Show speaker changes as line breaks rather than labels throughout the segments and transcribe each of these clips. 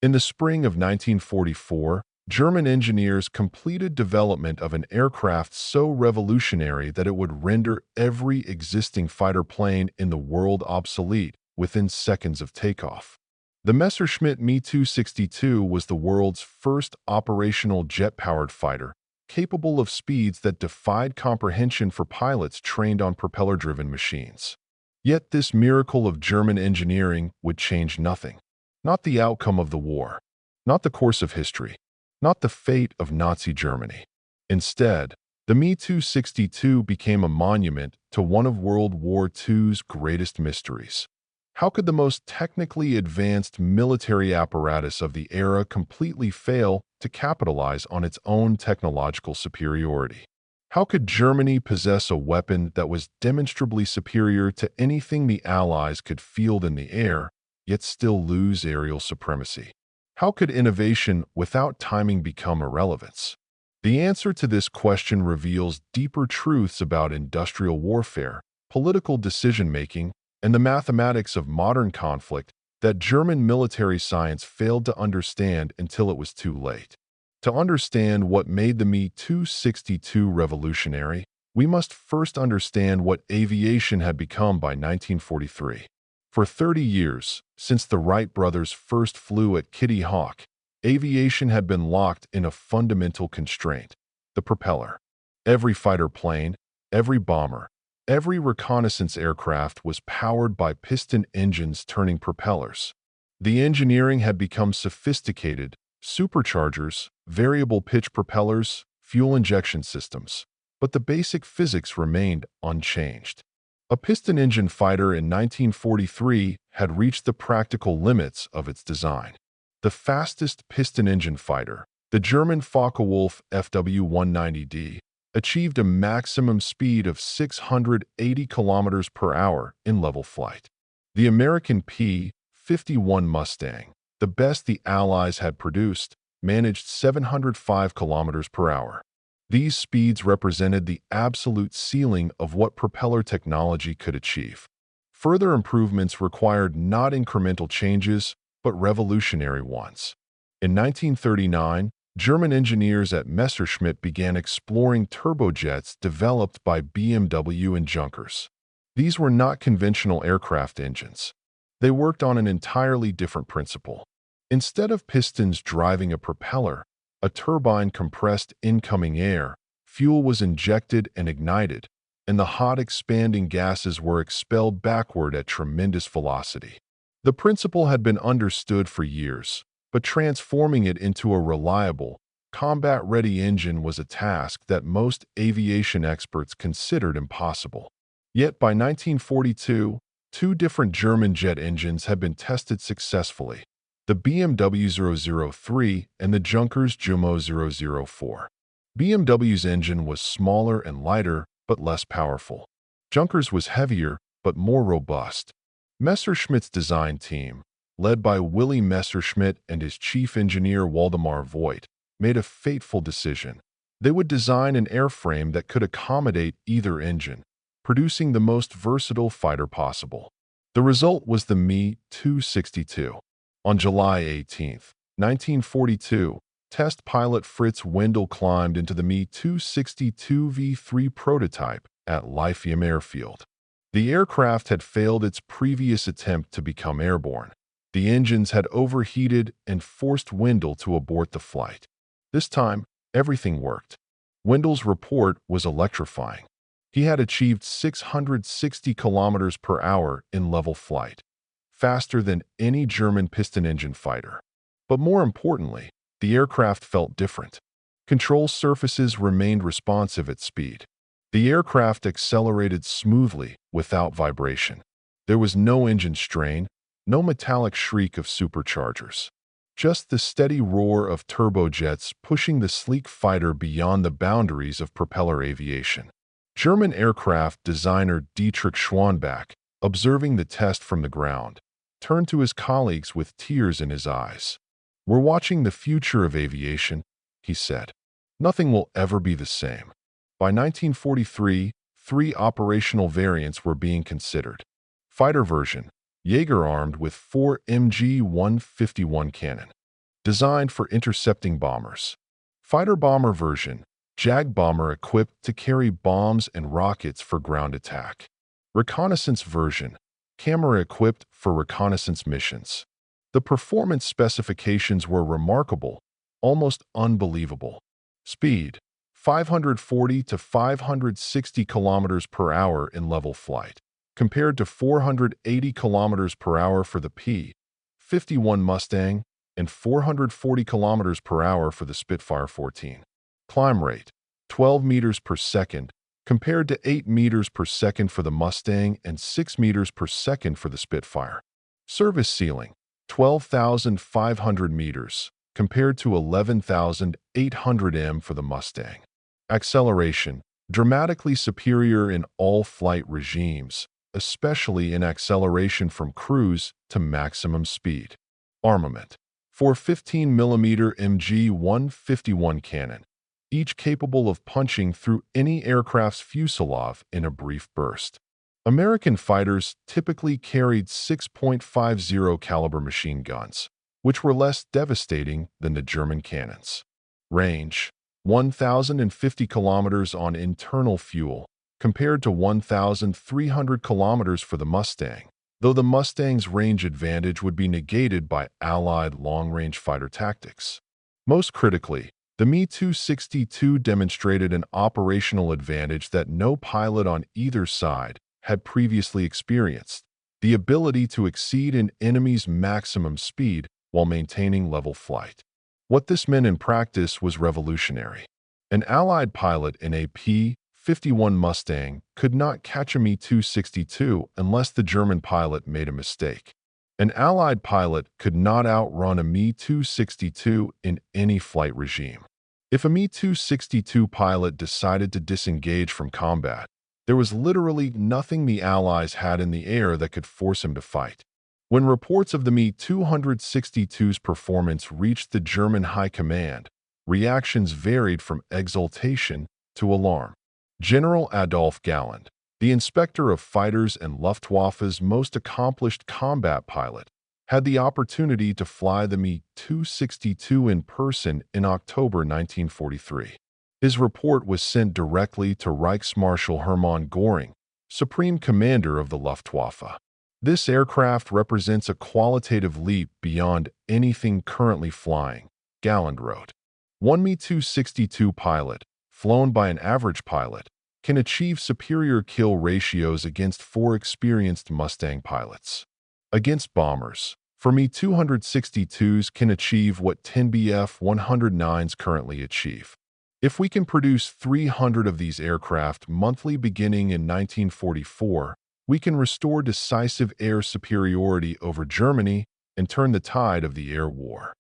In the spring of 1944, German engineers completed development of an aircraft so revolutionary that it would render every existing fighter plane in the world obsolete within seconds of takeoff. The Messerschmitt Me 262 was the world's first operational jet-powered fighter, capable of speeds that defied comprehension for pilots trained on propeller-driven machines. Yet this miracle of German engineering would change nothing. Not the outcome of the war, not the course of history, not the fate of Nazi Germany. Instead, the Me 262 became a monument to one of World War II's greatest mysteries. How could the most technically advanced military apparatus of the era completely fail to capitalize on its own technological superiority? How could Germany possess a weapon that was demonstrably superior to anything the Allies could field in the air, yet still lose aerial supremacy? How could innovation without timing become irrelevance? The answer to this question reveals deeper truths about industrial warfare, political decision-making, and the mathematics of modern conflict that German military science failed to understand until it was too late. To understand what made the Me 262 revolutionary, we must first understand what aviation had become by 1943. For 30 years, since the Wright brothers first flew at Kitty Hawk, aviation had been locked in a fundamental constraint: the propeller. Every fighter plane, every bomber, every reconnaissance aircraft was powered by piston engines turning propellers. The engineering had become sophisticated: superchargers, variable pitch propellers, fuel injection systems. But the basic physics remained unchanged. A piston engine fighter in 1943 had reached the practical limits of its design. The fastest piston engine fighter, the German Focke-Wulf FW-190D, achieved a maximum speed of 680 kilometers per hour in level flight. The American P-51 Mustang, the best the Allies had produced, managed 705 kilometers per hour. These speeds represented the absolute ceiling of what propeller technology could achieve. Further improvements required not incremental changes, but revolutionary ones. In 1939, German engineers at Messerschmitt began exploring turbojets developed by BMW and Junkers. These were not conventional aircraft engines. They worked on an entirely different principle. Instead of pistons driving a propeller, a turbine compressed incoming air, fuel was injected and ignited, and the hot expanding gases were expelled backward at tremendous velocity. The principle had been understood for years, but transforming it into a reliable, combat-ready engine was a task that most aviation experts considered impossible. Yet by 1942, two different German jet engines had been tested successfully: the BMW 003 and the Junkers Jumo 004. BMW's engine was smaller and lighter, but less powerful. Junkers was heavier, but more robust. Messerschmitt's design team, led by Willy Messerschmitt and his chief engineer Waldemar Voigt, made a fateful decision. They would design an airframe that could accommodate either engine, producing the most versatile fighter possible. The result was the Me 262. On July 18, 1942, test pilot Fritz Wendel climbed into the Me 262 V3 prototype at Lyceum Airfield. The aircraft had failed its previous attempt to become airborne. The engines had overheated and forced Wendel to abort the flight. This time, everything worked. Wendel's report was electrifying. He had achieved 660 kilometers per hour in level flight, faster than any German piston engine fighter. But more importantly, the aircraft felt different. Control surfaces remained responsive at speed. The aircraft accelerated smoothly without vibration. There was no engine strain, no metallic shriek of superchargers. Just the steady roar of turbojets pushing the sleek fighter beyond the boundaries of propeller aviation. German aircraft designer Dietrich Schwanbach, observing the test from the ground, turned to his colleagues with tears in his eyes. "We're watching the future of aviation," he said. "Nothing will ever be the same." By 1943, 3 operational variants were being considered. Fighter version: Jaeger armed with 4 MG-151 cannon. designed for intercepting bombers. Fighter bomber version, Jag bomber equipped to carry bombs and rockets for ground attack. Reconnaissance version, camera equipped for reconnaissance missions. The performance specifications were remarkable, almost unbelievable. Speed, 540 to 560 kilometers per hour in level flight, compared to 480 kilometers per hour for the P-51 Mustang and 440 kilometers per hour for the Spitfire 14. Climb rate, 12 meters per second, compared to 8 meters per second for the Mustang and 6 meters per second for the Spitfire. Service ceiling, 12,500 meters, compared to 11,800 m for the Mustang. Acceleration, dramatically superior in all flight regimes, especially in acceleration from cruise to maximum speed. Armament, 415mm MG-151 cannon, each capable of punching through any aircraft's fuselage in a brief burst. American fighters typically carried 6.50 caliber machine guns, which were less devastating than the German cannons. Range, 1,050 kilometers on internal fuel, compared to 1,300 kilometers for the Mustang, though the Mustang's range advantage would be negated by Allied long-range fighter tactics. Most critically, the Me-262 demonstrated an operational advantage that no pilot on either side had previously experienced: the ability to exceed an enemy's maximum speed while maintaining level flight. What this meant in practice was revolutionary. An Allied pilot in a P-51 Mustang could not catch a Me-262 unless the German pilot made a mistake. An Allied pilot could not outrun a Me-262 in any flight regime. If a Me-262 pilot decided to disengage from combat, there was literally nothing the Allies had in the air that could force him to fight. When reports of the Me-262's performance reached the German high command, reactions varied from exultation to alarm. General Adolf Galland, the inspector of fighters and Luftwaffe's most accomplished combat pilot, had the opportunity to fly the Me-262 in person in October 1943. His report was sent directly to Reichsmarschall Hermann Göring, Supreme Commander of the Luftwaffe. This aircraft represents a qualitative leap beyond anything currently flying, Galland wrote. One Me-262 pilot, flown by an average pilot, can achieve superior kill ratios against 4 experienced Mustang pilots. Against bombers, for Me-262s can achieve what 10 Bf-109s currently achieve. If we can produce 300 of these aircraft monthly beginning in 1944, we can restore decisive air superiority over Germany and turn the tide of the air war.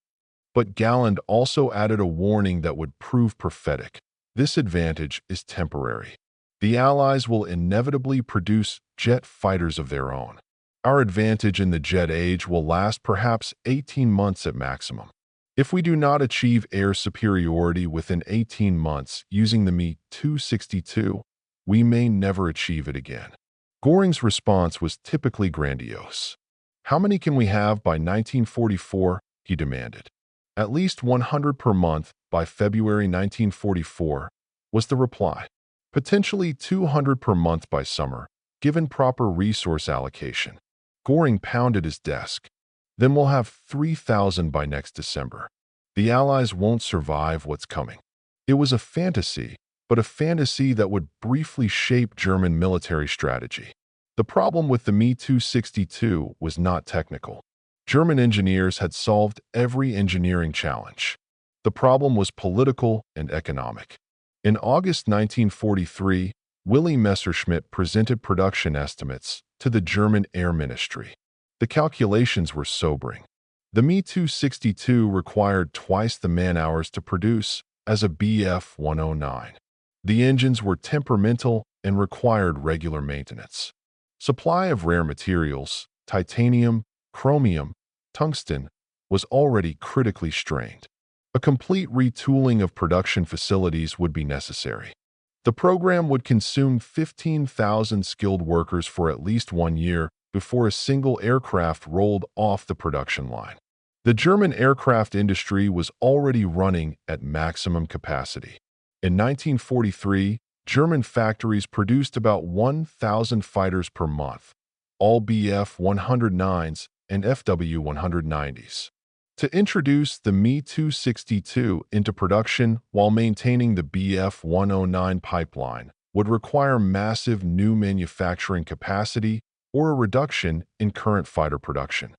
But Galland also added a warning that would prove prophetic. This advantage is temporary. The Allies will inevitably produce jet fighters of their own. Our advantage in the jet age will last perhaps 18 months at maximum. If we do not achieve air superiority within 18 months using the Me-262, we may never achieve it again. Göring's response was typically grandiose. How many can we have by 1944? He demanded. At least 100 per month by February 1944, was the reply. Potentially 200 per month by summer, given proper resource allocation. Göring pounded his desk. Then we'll have 3,000 by next December. The Allies won't survive what's coming. It was a fantasy, but a fantasy that would briefly shape German military strategy. The problem with the Me-262 was not technical. German engineers had solved every engineering challenge. The problem was political and economic. In August 1943, Willy Messerschmitt presented production estimates to the German Air Ministry. The calculations were sobering. The Me-262 required twice the man-hours to produce as a Bf-109. The engines were temperamental and required regular maintenance. Supply of rare materials, titanium, chromium, tungsten, was already critically strained. A complete retooling of production facilities would be necessary. The program would consume 15,000 skilled workers for at least 1 year before a single aircraft rolled off the production line. The German aircraft industry was already running at maximum capacity. In 1943, German factories produced about 1,000 fighters per month, all Bf-109s and Fw-190s. To introduce the Me-262 into production while maintaining the Bf-109 pipeline would require massive new manufacturing capacity or a reduction in current fighter production.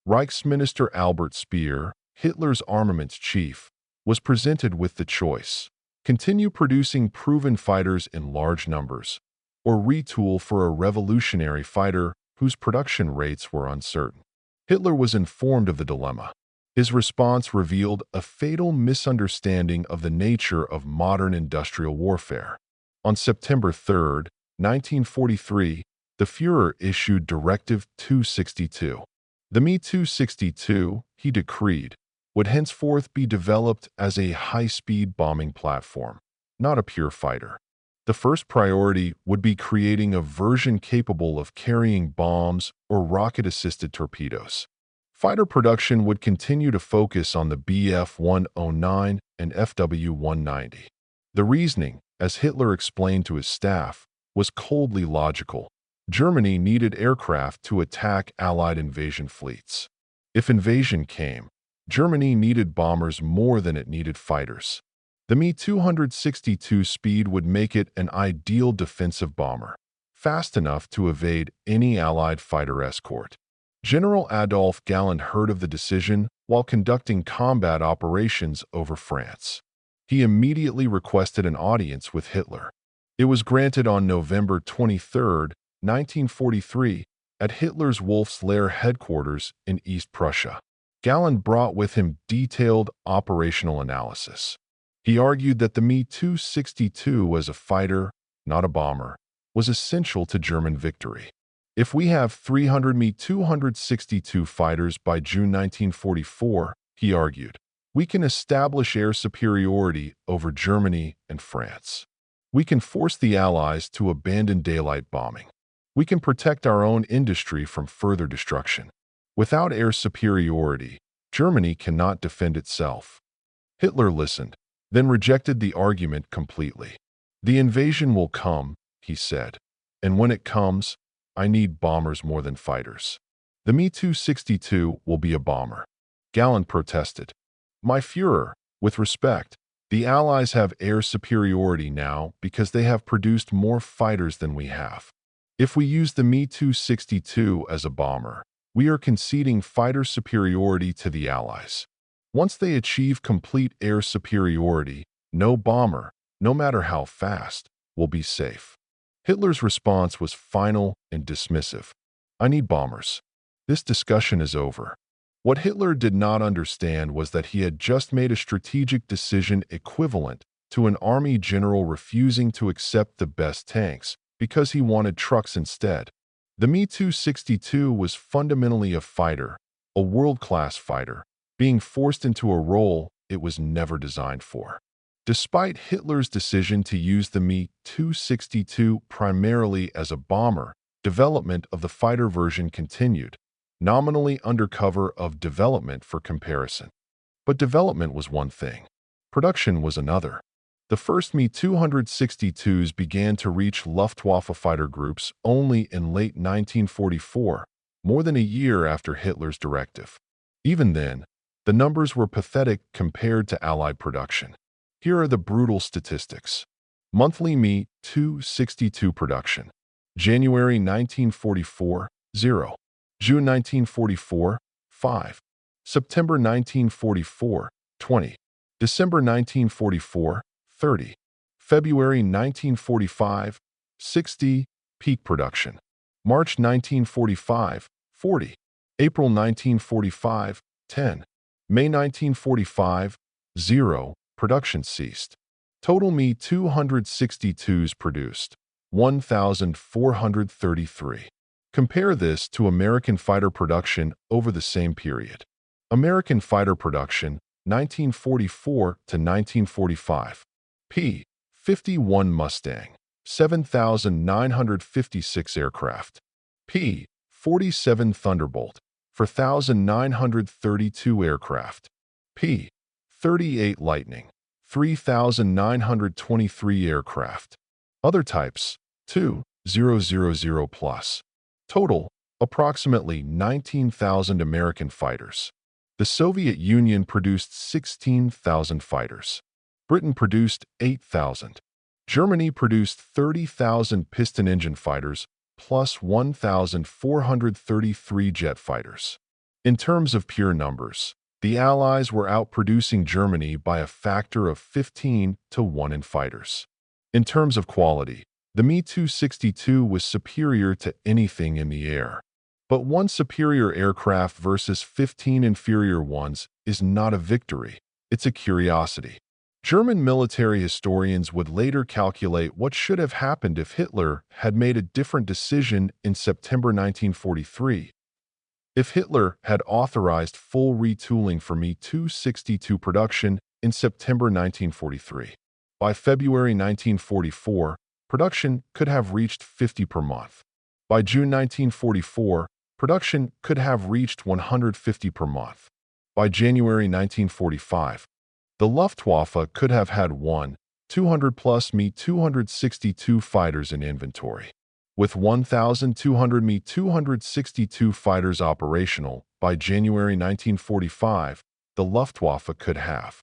Reichsminister Albert Speer, Hitler's armaments chief, was presented with the choice: continue producing proven fighters in large numbers, or retool for a revolutionary fighter whose production rates were uncertain. Hitler was informed of the dilemma. His response revealed a fatal misunderstanding of the nature of modern industrial warfare. On September 3, 1943, the Führer issued Directive 262. The Me-262, he decreed, would henceforth be developed as a high-speed bombing platform, not a pure fighter. The first priority would be creating a version capable of carrying bombs or rocket-assisted torpedoes. Fighter production would continue to focus on the Bf-109 and Fw-190. The reasoning, as Hitler explained to his staff, was coldly logical. Germany needed aircraft to attack Allied invasion fleets. If invasion came, Germany needed bombers more than it needed fighters. The Me-262 speed would make it an ideal defensive bomber, fast enough to evade any Allied fighter escort. General Adolf Galland heard of the decision while conducting combat operations over France. He immediately requested an audience with Hitler. It was granted on November 23, 1943, at Hitler's Wolf's Lair headquarters in East Prussia. Galland brought with him detailed operational analysis. He argued that the Me-262 as a fighter, not a bomber, was essential to German victory. If we have 300 Me-262 fighters by June 1944, he argued, we can establish air superiority over Germany and France. We can force the Allies to abandon daylight bombing. We can protect our own industry from further destruction. Without air superiority, Germany cannot defend itself. Hitler listened, then rejected the argument completely. The invasion will come, he said, and when it comes, I need bombers more than fighters. The Me-262 will be a bomber. Galland protested. My Führer, with respect, the Allies have air superiority now because they have produced more fighters than we have. If we use the Me-262 as a bomber, we are conceding fighter superiority to the Allies. Once they achieve complete air superiority, no bomber, no matter how fast, will be safe. Hitler's response was final and dismissive. I need bombers. This discussion is over. What Hitler did not understand was that he had just made a strategic decision equivalent to an army general refusing to accept the best tanks because he wanted trucks instead. The Me-262 was fundamentally a fighter, a world-class fighter, being forced into a role it was never designed for. Despite Hitler's decision to use the Me-262 primarily as a bomber, development of the fighter version continued, nominally under cover of development for comparison. But development was one thing. Production was another. The first Me-262s began to reach Luftwaffe fighter groups only in late 1944, more than a year after Hitler's directive. Even then, the numbers were pathetic compared to Allied production. Here are the brutal statistics. Monthly Me-262 production. January 1944, 0. June 1944, 5. September 1944, 20. December 1944, 30. February 1945, 60. Peak production. March 1945, 40. April 1945, 10. May 1945, 0. Production ceased. Total Me-262s produced, 1,433. Compare this to American fighter production over the same period. American fighter production, 1944 to 1945. P-51 Mustang, 7,956 aircraft. P-47 Thunderbolt, 4,932 aircraft. P-38 Lightning, 3,923 aircraft. Other types, 2,000 plus. Total, approximately 19,000 American fighters. The Soviet Union produced 16,000 fighters. Britain produced 8,000. Germany produced 30,000 piston engine fighters plus 1,433 jet fighters. In terms of pure numbers, the Allies were outproducing Germany by a factor of 15 to 1 in fighters. In terms of quality, the Me-262 was superior to anything in the air. But one superior aircraft versus 15 inferior ones is not a victory, it's a curiosity. German military historians would later calculate what should have happened if Hitler had made a different decision in September 1943. If Hitler had authorized full retooling for Me-262 production in September 1943, by February 1944, production could have reached 50 per month. By June 1944, production could have reached 150 per month. By January 1945, the Luftwaffe could have had 200 plus Me-262 fighters in inventory. With 1,200 Me-262 fighters operational by January 1945, the Luftwaffe could have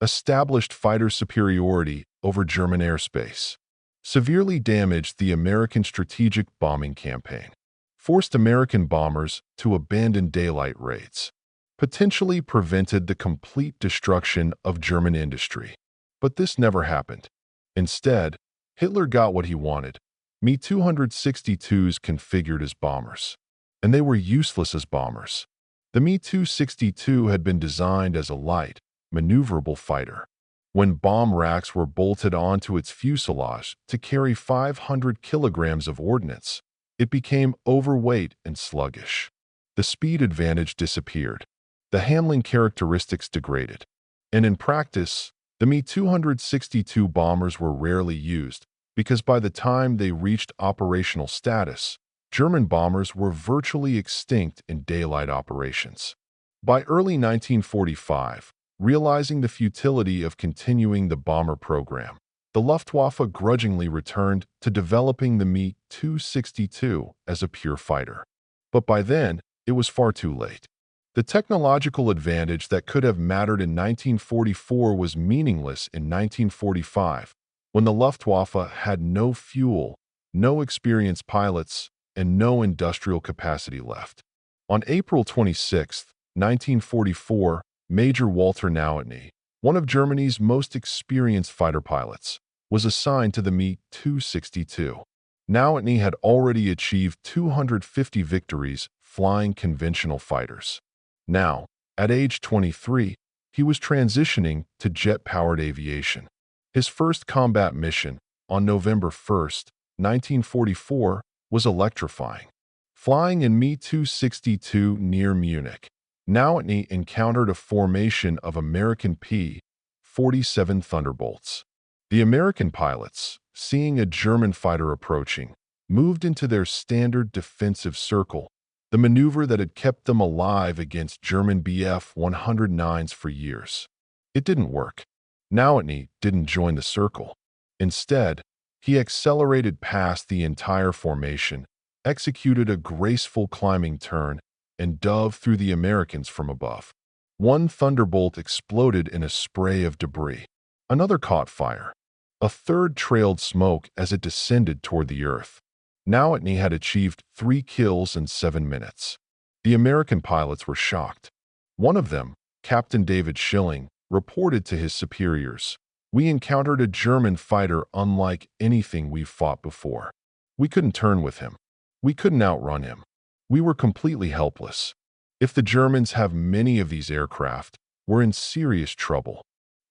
established fighter superiority over German airspace, severely damaged the American strategic bombing campaign, forced American bombers to abandon daylight raids, potentially prevented the complete destruction of German industry. But this never happened. Instead, Hitler got what he wanted: Me-262s configured as bombers. And they were useless as bombers. The Me-262 had been designed as a light, maneuverable fighter. When bomb racks were bolted onto its fuselage to carry 500 kilograms of ordnance, it became overweight and sluggish. The speed advantage disappeared. The handling characteristics degraded. And in practice, the Me-262 bombers were rarely used because by the time they reached operational status, German bombers were virtually extinct in daylight operations. By early 1945, realizing the futility of continuing the bomber program, the Luftwaffe grudgingly returned to developing the Me-262 as a pure fighter. But by then, it was far too late. The technological advantage that could have mattered in 1944 was meaningless in 1945, when the Luftwaffe had no fuel, no experienced pilots, and no industrial capacity left. On April 26, 1944, Major Walter Nauetny, one of Germany's most experienced fighter pilots, was assigned to the Me-262. Nauetny had already achieved 250 victories flying conventional fighters. Now, at age 23, he was transitioning to jet-powered aviation. His first combat mission, on November 1, 1944, was electrifying. Flying in Me-262 near Munich, Nauetny encountered a formation of American P-47 Thunderbolts. The American pilots, seeing a German fighter approaching, moved into their standard defensive circle, the maneuver that had kept them alive against German Bf-109s for years. It didn't work. Nauetny didn't join the circle. Instead, he accelerated past the entire formation, executed a graceful climbing turn, and dove through the Americans from above. One Thunderbolt exploded in a spray of debris. Another caught fire. A third trailed smoke as it descended toward the earth. Nauetny had achieved 3 kills in 7 minutes. The American pilots were shocked. One of them, Captain David Schilling, reported to his superiors, "We encountered a German fighter unlike anything we've fought before. We couldn't turn with him. We couldn't outrun him. We were completely helpless. If the Germans have many of these aircraft, we're in serious trouble."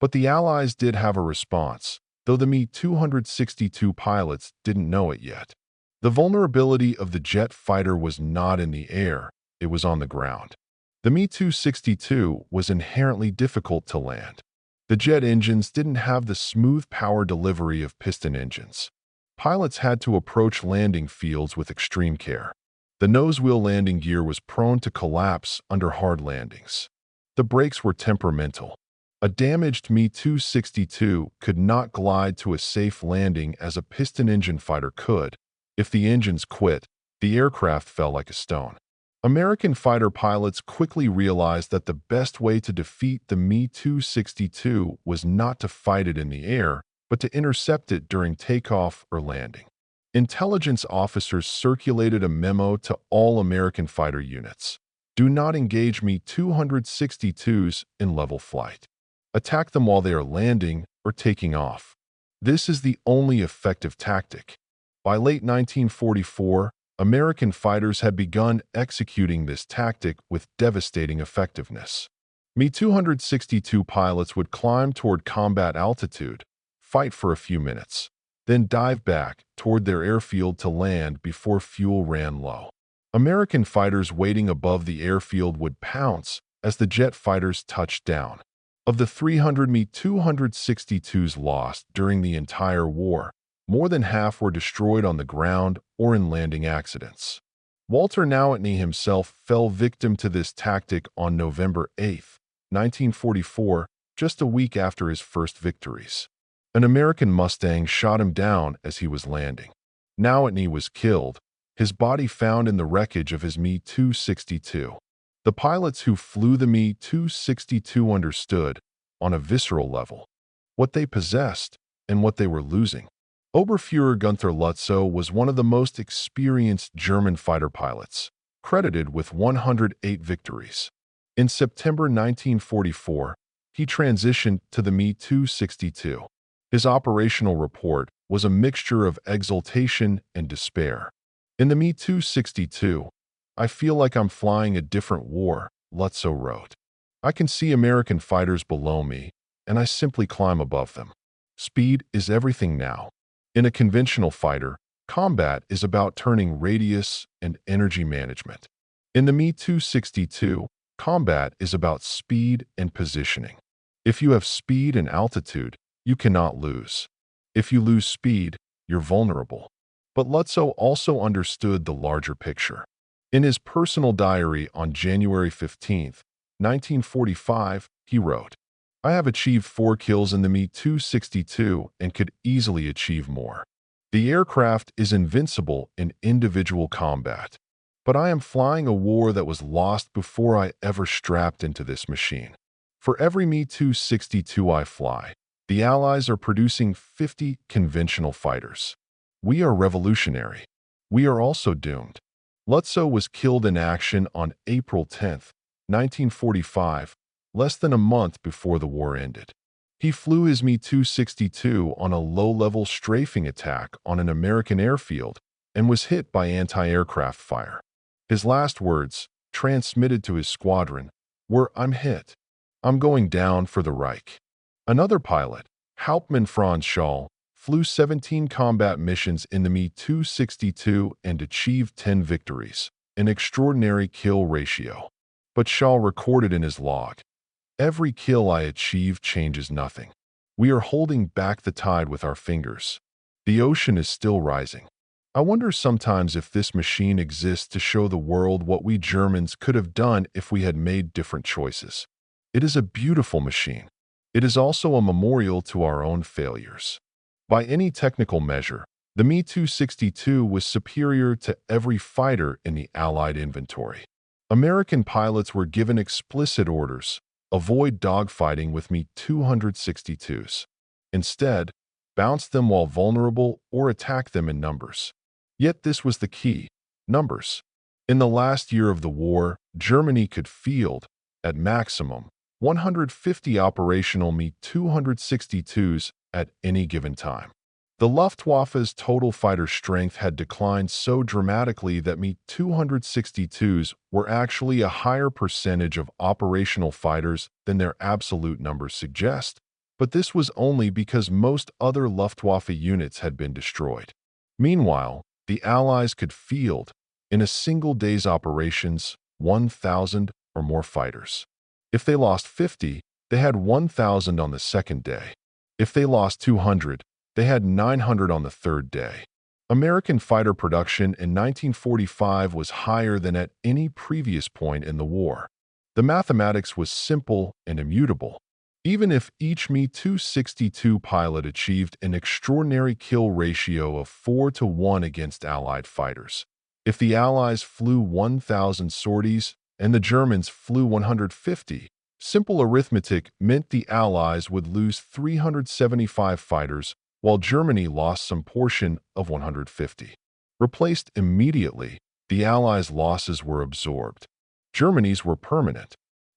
But the Allies did have a response, though the Me-262 pilots didn't know it yet. The vulnerability of the jet fighter was not in the air, it was on the ground. The Me-262 was inherently difficult to land. The jet engines didn't have the smooth power delivery of piston engines. Pilots had to approach landing fields with extreme care. The nose-wheel landing gear was prone to collapse under hard landings. The brakes were temperamental. A damaged Me-262 could not glide to a safe landing as a piston-engine fighter could. If the engines quit, the aircraft fell like a stone. American fighter pilots quickly realized that the best way to defeat the Me-262 was not to fight it in the air, but to intercept it during takeoff or landing. Intelligence officers circulated a memo to all American fighter units. Do not engage Me-262s in level flight. Attack them while they are landing or taking off. This is the only effective tactic. By late 1944, American fighters had begun executing this tactic with devastating effectiveness. Me-262 pilots would climb toward combat altitude, fight for a few minutes, then dive back toward their airfield to land before fuel ran low. American fighters waiting above the airfield would pounce as the jet fighters touched down. Of the 300 Me-262s lost during the entire war, more than half were destroyed on the ground or in landing accidents. Walter Nowotny himself fell victim to this tactic on November 8, 1944, just a week after his first victories. An American Mustang shot him down as he was landing. Nowotny was killed, his body found in the wreckage of his Me-262. The pilots who flew the Me-262 understood, on a visceral level, what they possessed and what they were losing. Oberfuhrer Gunther Lutzow was one of the most experienced German fighter pilots, credited with 108 victories. In September 1944, he transitioned to the Me-262. His operational report was a mixture of exultation and despair. In the Me-262, I feel like I'm flying a different war, Lutzow wrote. I can see American fighters below me, and I simply climb above them. Speed is everything now. In a conventional fighter, combat is about turning radius and energy management. In the Me-262, combat is about speed and positioning. If you have speed and altitude, you cannot lose. If you lose speed, you're vulnerable. But Lutzow also understood the larger picture. In his personal diary on January 15, 1945, he wrote, I have achieved 4 kills in the Me-262 and could easily achieve more. The aircraft is invincible in individual combat, but I am flying a war that was lost before I ever strapped into this machine. For every Me-262 I fly, the Allies are producing 50 conventional fighters. We are revolutionary. We are also doomed. Lutzow was killed in action on April 10, 1945, less than a month before the war ended. He flew his Me-262 on a low-level strafing attack on an American airfield and was hit by anti-aircraft fire. His last words, transmitted to his squadron, were, I'm hit. I'm going down for the Reich. Another pilot, Hauptmann Franz Schall, flew 17 combat missions in the Me-262 and achieved 10 victories, an extraordinary kill ratio. But Schall recorded in his log, every kill I achieve changes nothing. We are holding back the tide with our fingers. The ocean is still rising. I wonder sometimes if this machine exists to show the world what we Germans could have done if we had made different choices. It is a beautiful machine. It is also a memorial to our own failures. By any technical measure, the Me-262 was superior to every fighter in the Allied inventory. American pilots were given explicit orders, avoid dogfighting with Me-262s. Instead, bounce them while vulnerable or attack them in numbers. Yet this was the key, numbers. In the last year of the war, Germany could field, at maximum, 150 operational Me-262s at any given time. The Luftwaffe's total fighter strength had declined so dramatically that Me-262s were actually a higher percentage of operational fighters than their absolute numbers suggest, but this was only because most other Luftwaffe units had been destroyed. Meanwhile, the Allies could field, in a single day's operations, 1,000 or more fighters. If they lost 50, they had 1,000 on the second day. If they lost 200, they had 900 on the third day. American fighter production in 1945 was higher than at any previous point in the war. The mathematics was simple and immutable. Even if each Me-262 pilot achieved an extraordinary kill ratio of 4-to-1 against Allied fighters, if the Allies flew 1,000 sorties and the Germans flew 150, simple arithmetic meant the Allies would lose 375 fighters while Germany lost some portion of 150. Replaced immediately, the Allies' losses were absorbed. Germany's were permanent.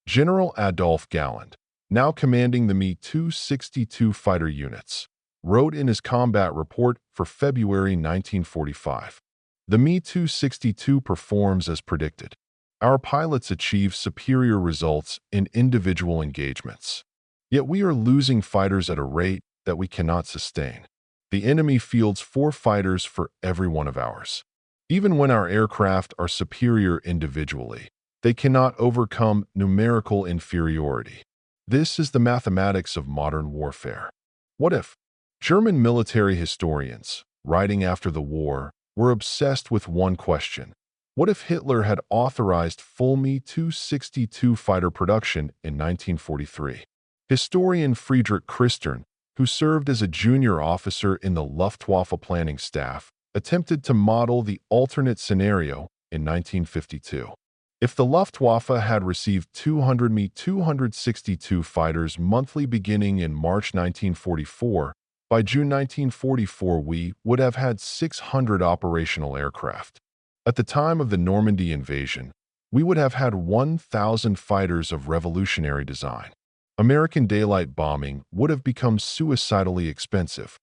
General Adolf Galland, now commanding the Me-262 fighter units, wrote in his combat report for February 1945, "The Me-262 performs as predicted. Our pilots achieve superior results in individual engagements. Yet we are losing fighters at a rate that we cannot sustain. The enemy fields 4 fighters for every one of ours. Even when our aircraft are superior individually, they cannot overcome numerical inferiority. This is the mathematics of modern warfare." What if? German military historians, writing after the war, were obsessed with one question. What if Hitler had authorized full Me-262 fighter production in 1943? Historian Friedrich Christern, who served as a junior officer in the Luftwaffe planning staff, attempted to model the alternate scenario in 1952. If the Luftwaffe had received 200 Me-262 fighters monthly beginning in March 1944, by June 1944 we would have had 600 operational aircraft. At the time of the Normandy invasion, we would have had 1,000 fighters of revolutionary design. American daylight bombing would have become suicidally expensive.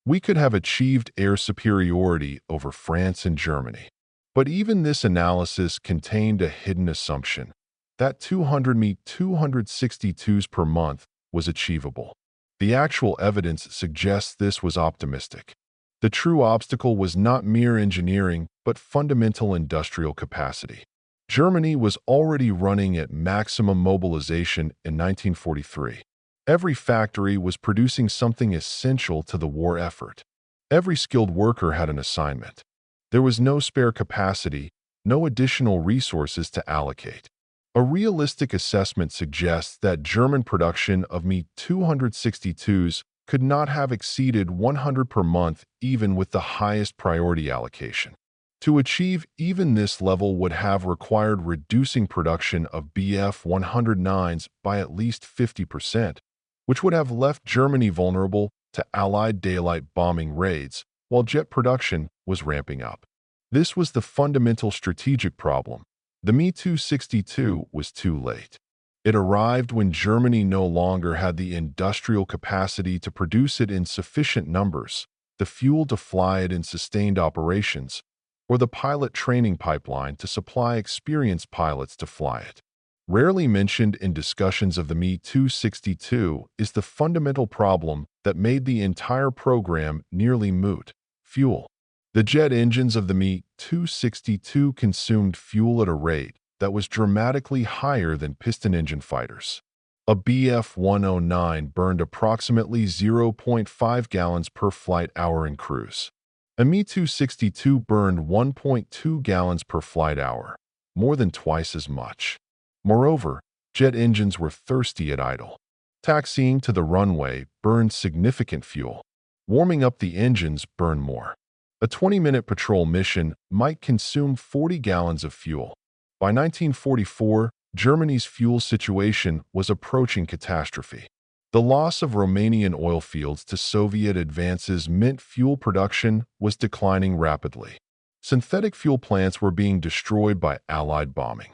We could have achieved air superiority over France and Germany. But even this analysis contained a hidden assumption that 200 Me-262s per month was achievable. The actual evidence suggests this was optimistic. The true obstacle was not mere engineering, but fundamental industrial capacity. Germany was already running at maximum mobilization in 1943. Every factory was producing something essential to the war effort. Every skilled worker had an assignment. There was no spare capacity, no additional resources to allocate. A realistic assessment suggests that German production of Me-262s could not have exceeded 100 per month even with the highest priority allocation. To achieve even this level would have required reducing production of Bf-109s by at least 50%, which would have left Germany vulnerable to Allied daylight bombing raids while jet production was ramping up. This was the fundamental strategic problem. The Me-262 was too late. It arrived when Germany no longer had the industrial capacity to produce it in sufficient numbers, the fuel to fly it in sustained operations, or the pilot training pipeline to supply experienced pilots to fly it. Rarely mentioned in discussions of the Me-262 is the fundamental problem that made the entire program nearly moot: fuel. The jet engines of the Me-262 consumed fuel at a rate that was dramatically higher than piston engine fighters. A Bf-109 burned approximately 0.5 gallons per flight hour in cruise. A Me-262 burned 1.2 gallons per flight hour, more than twice as much. Moreover, jet engines were thirsty at idle. Taxiing to the runway burned significant fuel. Warming up the engines burned more. A 20-minute patrol mission might consume 40 gallons of fuel. By 1944, Germany's fuel situation was approaching catastrophe. The loss of Romanian oil fields to Soviet advances meant fuel production was declining rapidly. Synthetic fuel plants were being destroyed by Allied bombing.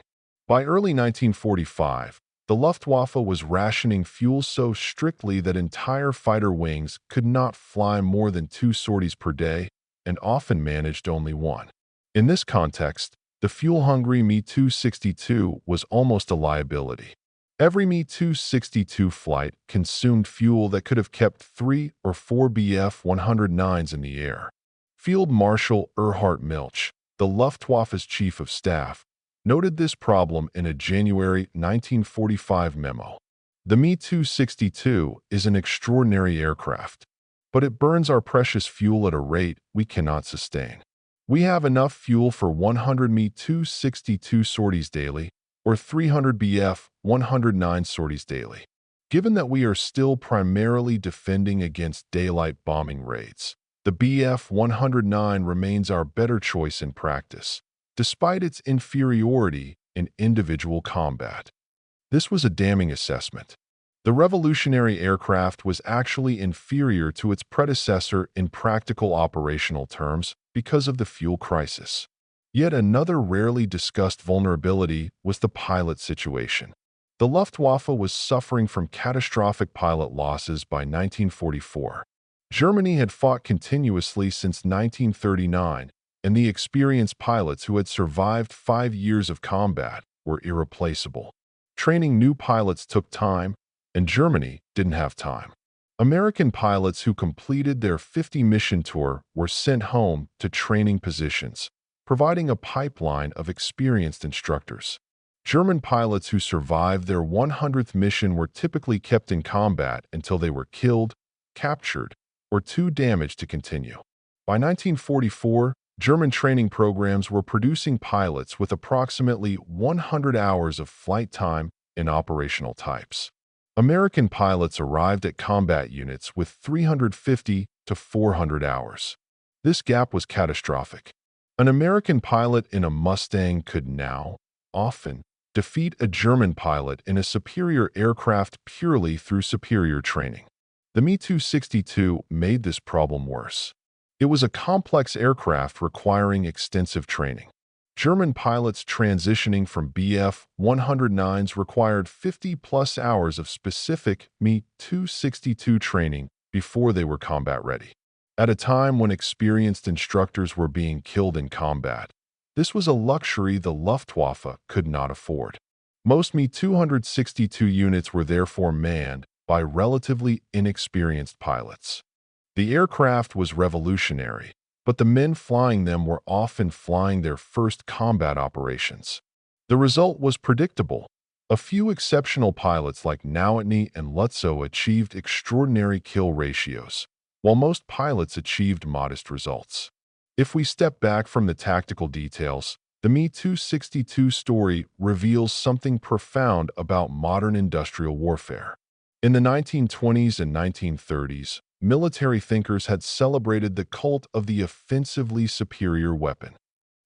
By early 1945, the Luftwaffe was rationing fuel so strictly that entire fighter wings could not fly more than 2 sorties per day and often managed only 1. In this context, the fuel-hungry Me-262 was almost a liability. Every Me-262 flight consumed fuel that could have kept 3 or 4 Bf-109s in the air. Field Marshal Erhard Milch, the Luftwaffe's chief of staff, noted this problem in a January 1945 memo. The Me-262 is an extraordinary aircraft. but it burns our precious fuel at a rate we cannot sustain. We have enough fuel for 100 Me-262 sorties daily, or 300 BF 109 sorties daily. Given that we are still primarily defending against daylight bombing raids, the BF 109 remains our better choice in practice, despite its inferiority in individual combat. This was a damning assessment. The revolutionary aircraft was actually inferior to its predecessor in practical operational terms because of the fuel crisis. Yet another rarely discussed vulnerability was the pilot situation. The Luftwaffe was suffering from catastrophic pilot losses by 1944. Germany had fought continuously since 1939, and the experienced pilots who had survived 5 years of combat were irreplaceable. Training new pilots took time, and Germany didn't have time. American pilots who completed their 50-mission tour were sent home to training positions, providing a pipeline of experienced instructors. German pilots who survived their 100th mission were typically kept in combat until they were killed, captured, or too damaged to continue. By 1944, German training programs were producing pilots with approximately 100 hours of flight time in operational types. American pilots arrived at combat units with 350 to 400 hours. This gap was catastrophic. An American pilot in a Mustang could now, often, defeat a German pilot in a superior aircraft purely through superior training. The Me-262 made this problem worse. It was a complex aircraft requiring extensive training. German pilots transitioning from BF 109s required 50-plus hours of specific Me-262 training before they were combat ready. At a time when experienced instructors were being killed in combat, this was a luxury the Luftwaffe could not afford. Most Me-262 units were therefore manned by relatively inexperienced pilots. The aircraft was revolutionary, but the men flying them were often flying their first combat operations. The result was predictable. A few exceptional pilots like Nowotny and Lutzow achieved extraordinary kill ratios, while most pilots achieved modest results. If we step back from the tactical details, the Me-262 story reveals something profound about modern industrial warfare. In the 1920s and 1930s, military thinkers had celebrated the cult of the offensively superior weapon.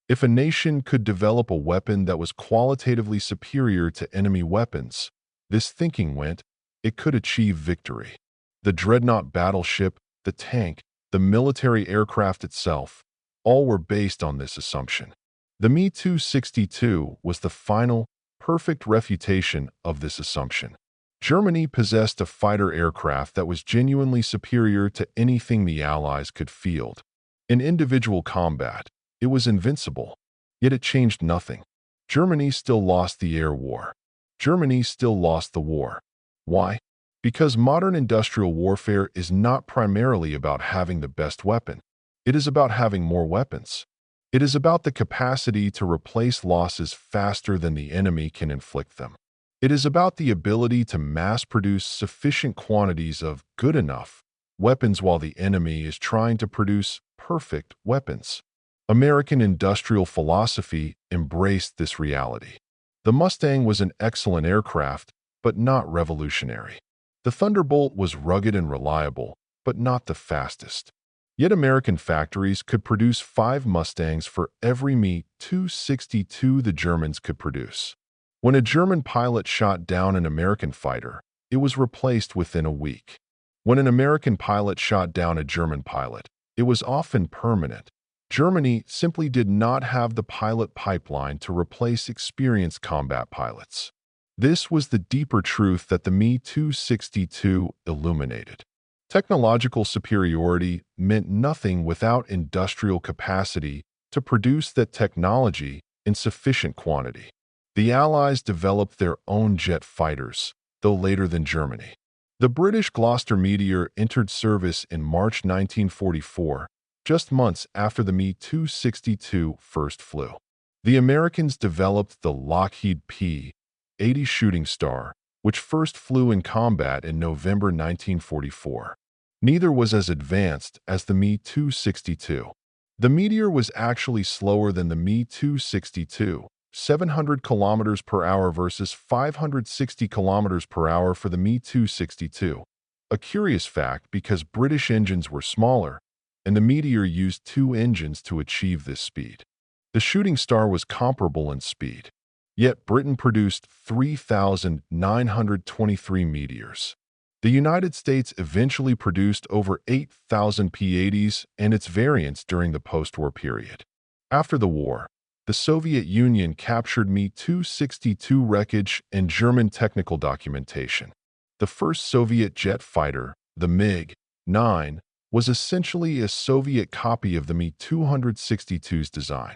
If a nation could develop a weapon that was qualitatively superior to enemy weapons, this thinking went, it could achieve victory. The dreadnought battleship, the tank, the military aircraft itself, all were based on this assumption. The Me-262 was the final, perfect refutation of this assumption. Germany possessed a fighter aircraft that was genuinely superior to anything the Allies could field. In individual combat, it was invincible, yet it changed nothing. Germany still lost the air war. Germany still lost the war. Why? Because modern industrial warfare is not primarily about having the best weapon. It is about having more weapons. It is about the capacity to replace losses faster than the enemy can inflict them. It is about the ability to mass-produce sufficient quantities of good enough weapons while the enemy is trying to produce perfect weapons. American industrial philosophy embraced this reality. The Mustang was an excellent aircraft, but not revolutionary. The Thunderbolt was rugged and reliable, but not the fastest. Yet American factories could produce 5 Mustangs for every Me-262 the Germans could produce. When a German pilot shot down an American fighter, it was replaced within a week. When an American pilot shot down a German pilot, it was often permanent. Germany simply did not have the pilot pipeline to replace experienced combat pilots. This was the deeper truth that the Me-262 illuminated. Technological superiority meant nothing without industrial capacity to produce that technology in sufficient quantity. The Allies developed their own jet fighters, though later than Germany. The British Gloucester Meteor entered service in March 1944, just months after the Me-262 first flew. The Americans developed the Lockheed P-80 Shooting Star, which first flew in combat in November 1944. Neither was as advanced as the Me-262. The meteor was actually slower than the Me-262, 700 kilometers per hour versus 560 kilometers per hour for the Me-262. A curious fact because British engines were smaller, and the meteor used two engines to achieve this speed. The shooting star was comparable in speed, yet Britain produced 3,923 meteors. The United States eventually produced over 8,000 P-80s and its variants during the post-war period. After the war, the Soviet Union captured Me-262 wreckage and German technical documentation. The first Soviet jet fighter, the MiG-9, was essentially a Soviet copy of the Me-262's design.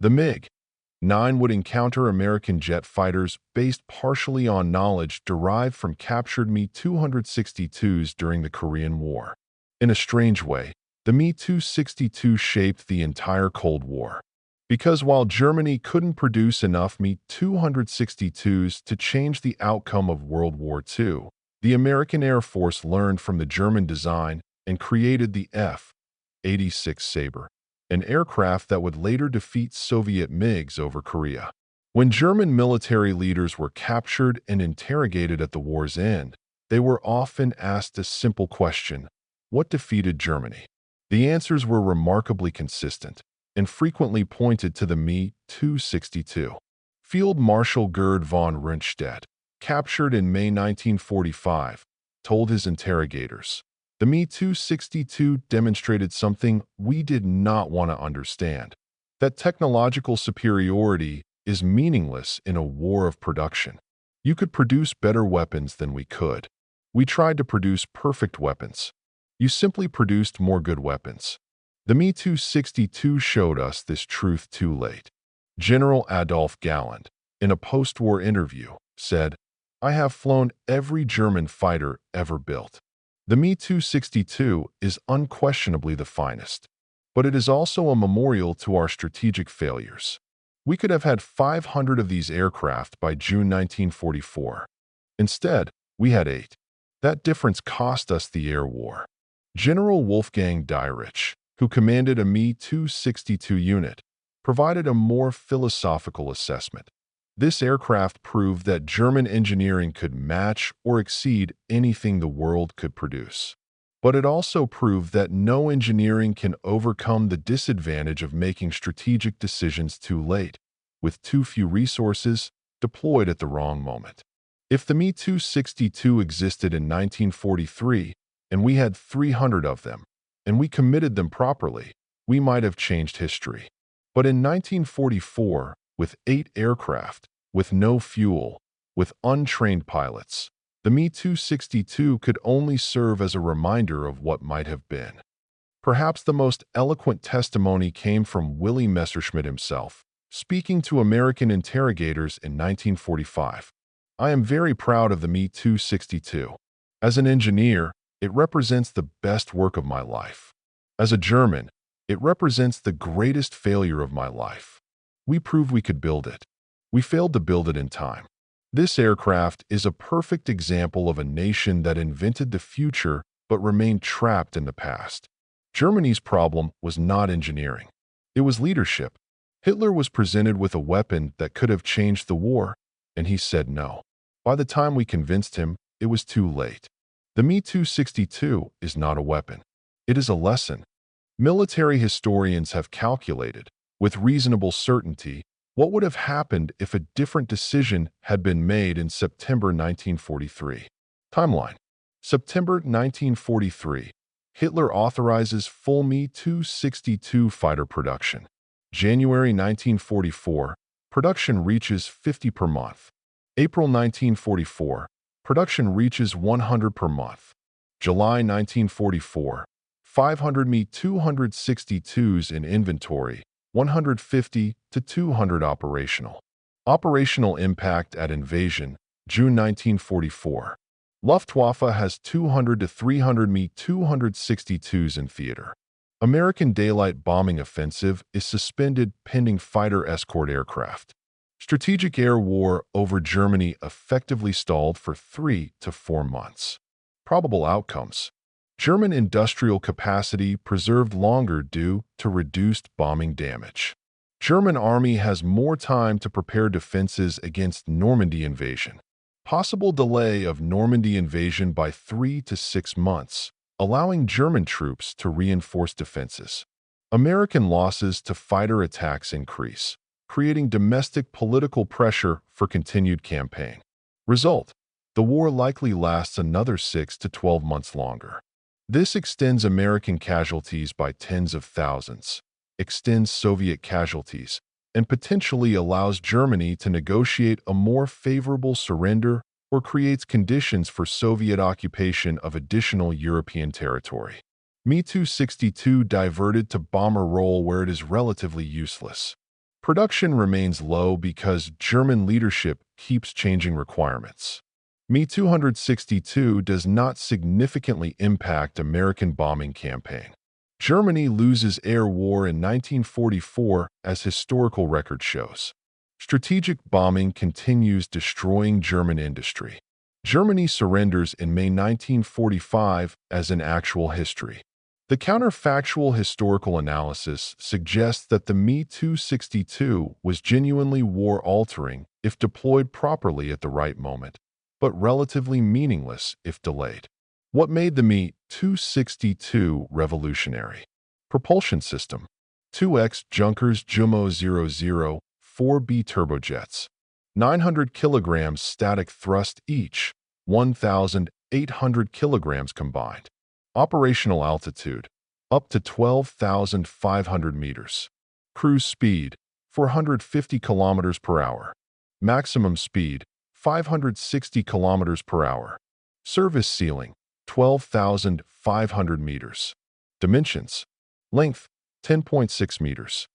The MiG-9 would encounter American jet fighters based partially on knowledge derived from captured Me-262s during the Korean War. In a strange way, the Me-262 shaped the entire Cold War. Because while Germany couldn't produce enough Me-262s to change the outcome of World War II, the American Air Force learned from the German design and created the F-86 Sabre, an aircraft that would later defeat Soviet MiGs over Korea. When German military leaders were captured and interrogated at the war's end, they were often asked a simple question: what defeated Germany? The answers were remarkably consistent and frequently pointed to the Me-262. Field Marshal Gerd von Rundstedt, captured in May 1945, told his interrogators, "The Me-262 demonstrated something we did not want to understand, that technological superiority is meaningless in a war of production. You could produce better weapons than we could. We tried to produce perfect weapons. You simply produced more good weapons." The Me-262 showed us this truth too late. General Adolf Galland, in a post-war interview, said, "I have flown every German fighter ever built. The Me-262 is unquestionably the finest, but it is also a memorial to our strategic failures. We could have had 500 of these aircraft by June 1944. Instead, we had 8. That difference cost us the air war." General Wolfgang Dietrich, who commanded a Me-262 unit, provided a more philosophical assessment. This aircraft proved that German engineering could match or exceed anything the world could produce. But it also proved that no engineering can overcome the disadvantage of making strategic decisions too late, with too few resources deployed at the wrong moment. If the Me-262 existed in 1943 and we had 300 of them, and we committed them properly, we might have changed history. But in 1944, with 8 aircraft, with no fuel, with untrained pilots, the Me-262 could only serve as a reminder of what might have been. Perhaps the most eloquent testimony came from Willie Messerschmitt himself, speaking to American interrogators in 1945. "I am very proud of the Me-262. As an engineer, it represents the best work of my life. As a German, it represents the greatest failure of my life. We proved we could build it. We failed to build it in time." This aircraft is a perfect example of a nation that invented the future but remained trapped in the past. Germany's problem was not engineering. It was leadership. Hitler was presented with a weapon that could have changed the war, and he said no. By the time we convinced him, it was too late. The Me-262 is not a weapon. It is a lesson. Military historians have calculated, with reasonable certainty, what would have happened if a different decision had been made in September 1943. Timeline: September 1943. Hitler authorizes full Me-262 fighter production. January 1944. Production reaches 50 per month. April 1944. Production reaches 100 per month. July 1944. 500 Me-262s in inventory, 150 to 200 operational. Operational impact at invasion, June 1944. Luftwaffe has 200 to 300 Me-262s in theater. American daylight bombing offensive is suspended pending fighter escort aircraft. Strategic air war over Germany effectively stalled for 3 to 4 months. Probable outcomes: German industrial capacity preserved longer due to reduced bombing damage. German army has more time to prepare defenses against Normandy invasion. Possible delay of Normandy invasion by 3 to 6 months, allowing German troops to reinforce defenses. American losses to fighter attacks increase, creating domestic political pressure for continued campaign. Result: the war likely lasts another 6 to 12 months longer. This extends American casualties by tens of thousands, extends Soviet casualties, and potentially allows Germany to negotiate a more favorable surrender or creates conditions for Soviet occupation of additional European territory. Me-262 diverted to bomber role where it is relatively useless. Production remains low because German leadership keeps changing requirements. Me-262 does not significantly impact American bombing campaign. Germany loses air war in 1944 as historical record shows. Strategic bombing continues destroying German industry. Germany surrenders in May 1945 as an actual history. The counterfactual historical analysis suggests that the Me-262 was genuinely war-altering if deployed properly at the right moment, but relatively meaningless if delayed. What made the Me-262 revolutionary? Propulsion system. 2X Junkers Jumo 00 4B turbojets. 900 kilograms static thrust each, 1,800 kilograms combined. Operational altitude, up to 12,500 meters. Cruise speed, 450 kilometers per hour. Maximum speed, 560 kilometers per hour. Service ceiling, 12,500 meters. Dimensions: length, 10.6 meters.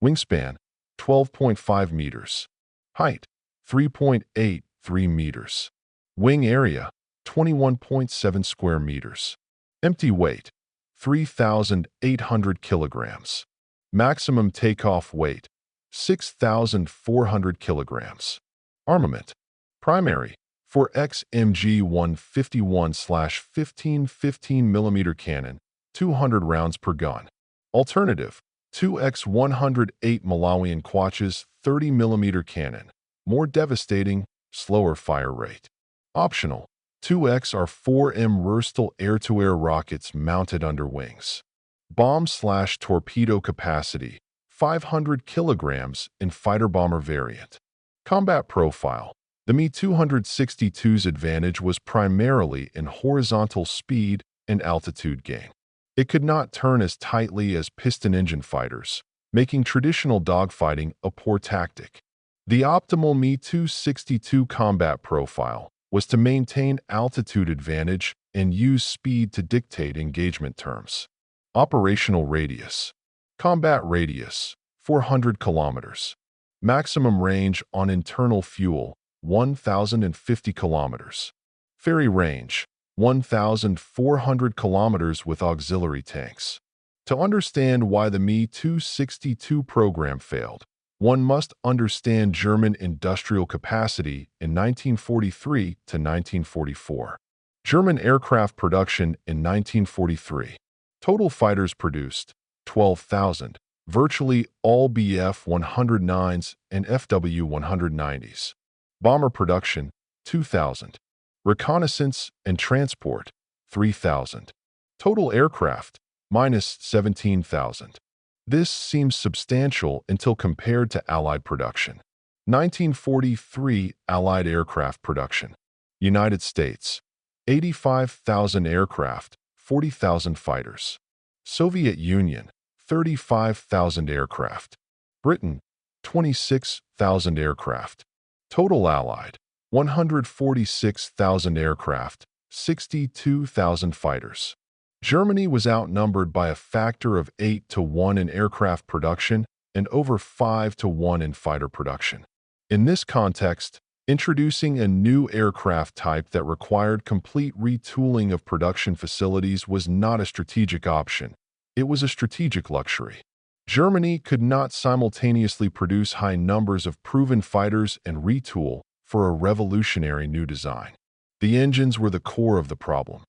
Wingspan, 12.5 meters. Height, 3.83 meters. Wing area, 21.7 square meters. Empty weight, 3,800 kilograms. Maximum takeoff weight, 6,400 kilograms. Armament: primary, 4X MG 151/15 15mm cannon, 200 rounds per gun. Alternative: 2X 108 Malawian Quaches 30mm cannon, more devastating, slower fire rate. Optional: 2X are 4M Rurstal air-to-air rockets mounted under wings. Bomb/torpedo capacity, 500 kilograms in fighter-bomber variant. Combat profile: the Me-262's advantage was primarily in horizontal speed and altitude gain. It could not turn as tightly as piston-engine fighters, making traditional dogfighting a poor tactic. The optimal Me-262 combat profile was to maintain altitude advantage and use speed to dictate engagement terms. Operational radius: combat radius, 400 kilometers. Maximum range on internal fuel, 1,050 kilometers. Ferry range, 1,400 kilometers with auxiliary tanks. To understand why the Me-262 program failed, one must understand German industrial capacity in 1943 to 1944. German aircraft production in 1943. Total fighters produced, 12,000, virtually all Bf-109s and Fw-190s. Bomber production, 2,000. Reconnaissance and transport, 3,000. Total aircraft, minus 17,000. This seems substantial until compared to Allied production. 1943 Allied aircraft production. United States, 85,000 aircraft, 40,000 fighters. Soviet Union, 35,000 aircraft. Britain, 26,000 aircraft. Total Allied, 146,000 aircraft, 62,000 fighters. Germany was outnumbered by a factor of 8 to 1 in aircraft production and over 5 to 1 in fighter production. In this context, introducing a new aircraft type that required complete retooling of production facilities was not a strategic option. It was a strategic luxury. Germany could not simultaneously produce high numbers of proven fighters and retool for a revolutionary new design. The engines were the core of the problem.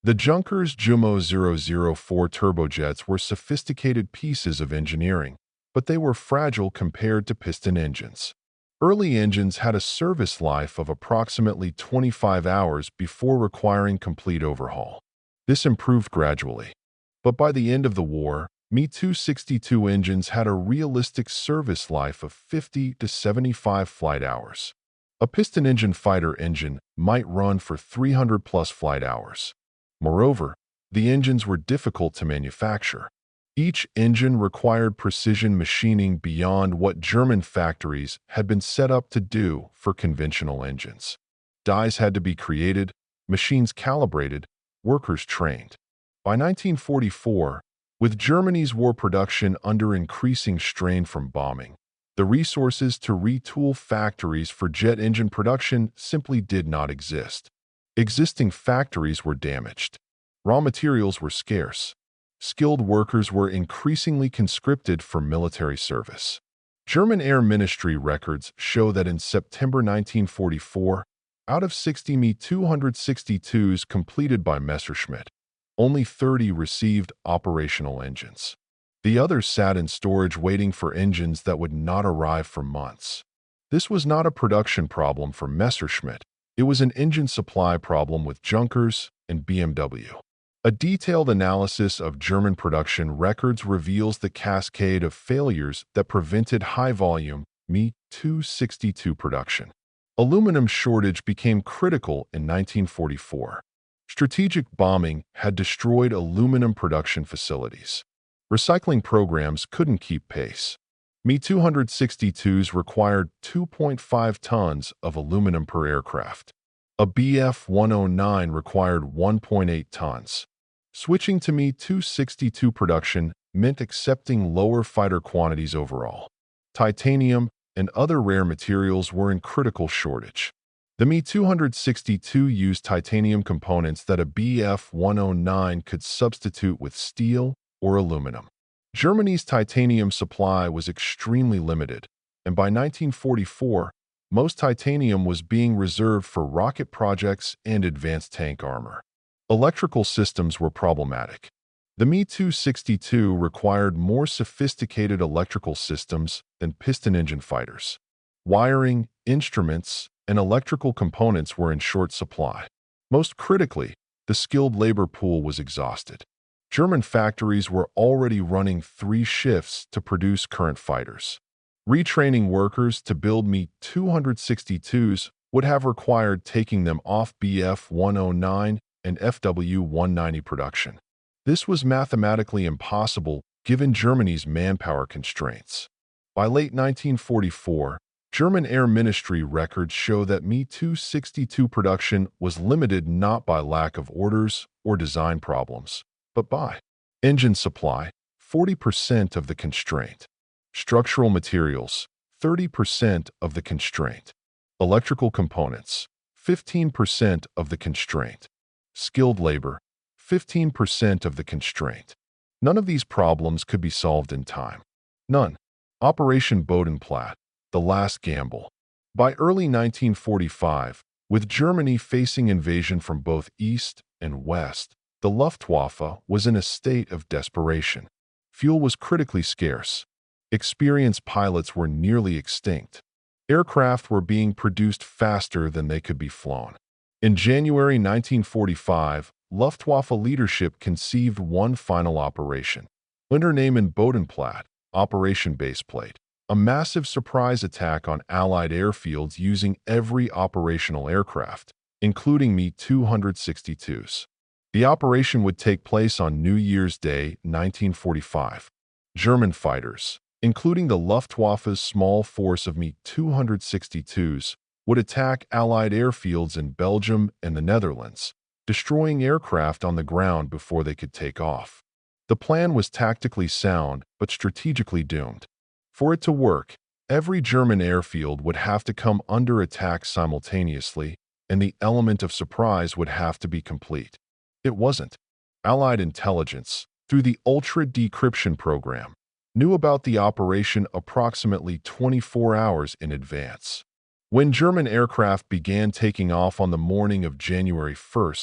The Junkers Jumo 004 turbojets were sophisticated pieces of engineering, but they were fragile compared to piston engines. Early engines had a service life of approximately 25 hours before requiring complete overhaul. This improved gradually. But by the end of the war, Me 262 engines had a realistic service life of 50 to 75 flight hours. A piston engine fighter engine might run for 300-plus flight hours. Moreover, the engines were difficult to manufacture. Each engine required precision machining beyond what German factories had been set up to do for conventional engines. Dies had to be created, machines calibrated, workers trained. By 1944, with Germany's war production under increasing strain from bombing, the resources to retool factories for jet engine production simply did not exist. Existing factories were damaged. Raw materials were scarce. Skilled workers were increasingly conscripted for military service. German Air Ministry records show that in September 1944, out of 60 Me 262s completed by Messerschmitt, only 30 received operational engines. The others sat in storage waiting for engines that would not arrive for months. This was not a production problem for Messerschmitt. It was an engine supply problem with Junkers and BMW. A detailed analysis of German production records reveals the cascade of failures that prevented high-volume Me 262 production. Aluminum shortage became critical in 1944. Strategic bombing had destroyed aluminum production facilities. Recycling programs couldn't keep pace. Me 262s required 2.5 tons of aluminum per aircraft. A Bf 109 required 1.8 tons. Switching to Me 262 production meant accepting lower fighter quantities overall. Titanium and other rare materials were in critical shortage. The Me 262 used titanium components that a Bf 109 could substitute with steel or aluminum. Germany's titanium supply was extremely limited, and by 1944, most titanium was being reserved for rocket projects and advanced tank armor. Electrical systems were problematic. The Me 262 required more sophisticated electrical systems than piston engine fighters. Wiring, instruments, and electrical components were in short supply. Most critically, the skilled labor pool was exhausted. German factories were already running 3 shifts to produce current fighters. Retraining workers to build Me 262s would have required taking them off Bf 109 and FW 190 production. This was mathematically impossible given Germany's manpower constraints. By late 1944, German Air Ministry records show that Me 262 production was limited not by lack of orders or design problems, but by engine supply, 40% of the constraint; structural materials, 30% of the constraint; electrical components, 15% of the constraint; skilled labor, 15% of the constraint. None of these problems could be solved in time. None. Operation Bodenplatte, the last gamble. By early 1945, with Germany facing invasion from both east and west, the Luftwaffe was in a state of desperation. Fuel was critically scarce. Experienced pilots were nearly extinct. Aircraft were being produced faster than they could be flown. In January 1945, Luftwaffe leadership conceived one final operation. Unternehmen Bodenplatte, Operation Baseplate, a massive surprise attack on Allied airfields using every operational aircraft, including Me 262s. The operation would take place on New Year's Day, 1945. German fighters, including the Luftwaffe's small force of Me 262s, would attack Allied airfields in Belgium and the Netherlands, destroying aircraft on the ground before they could take off. The plan was tactically sound but strategically doomed. For it to work, every German airfield would have to come under attack simultaneously, and the element of surprise would have to be complete. It wasn't. Allied intelligence, through the ultra-decryption program, knew about the operation approximately 24 hours in advance. When German aircraft began taking off on the morning of January 1,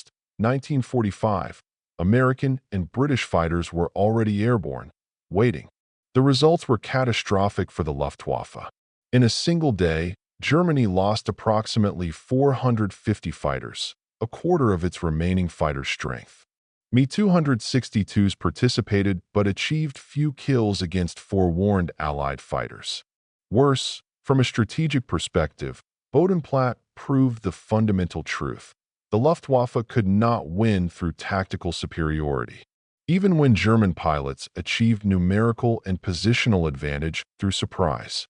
1945, American and British fighters were already airborne, waiting. The results were catastrophic for the Luftwaffe. In a single day, Germany lost approximately 450 fighters, a quarter of its remaining fighter strength. Me-262s participated but achieved few kills against forewarned Allied fighters. Worse, from a strategic perspective, Bodenplatte proved the fundamental truth. The Luftwaffe could not win through tactical superiority. Even when German pilots achieved numerical and positional advantage through surprise,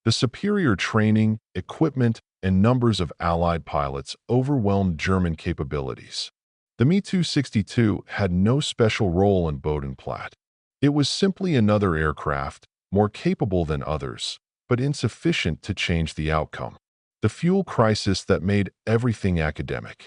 the superior training, equipment, and numbers of Allied pilots overwhelmed German capabilities. The Me-262 had no special role in Bodenplatte. It was simply another aircraft, more capable than others, but insufficient to change the outcome. The fuel crisis that made everything academic.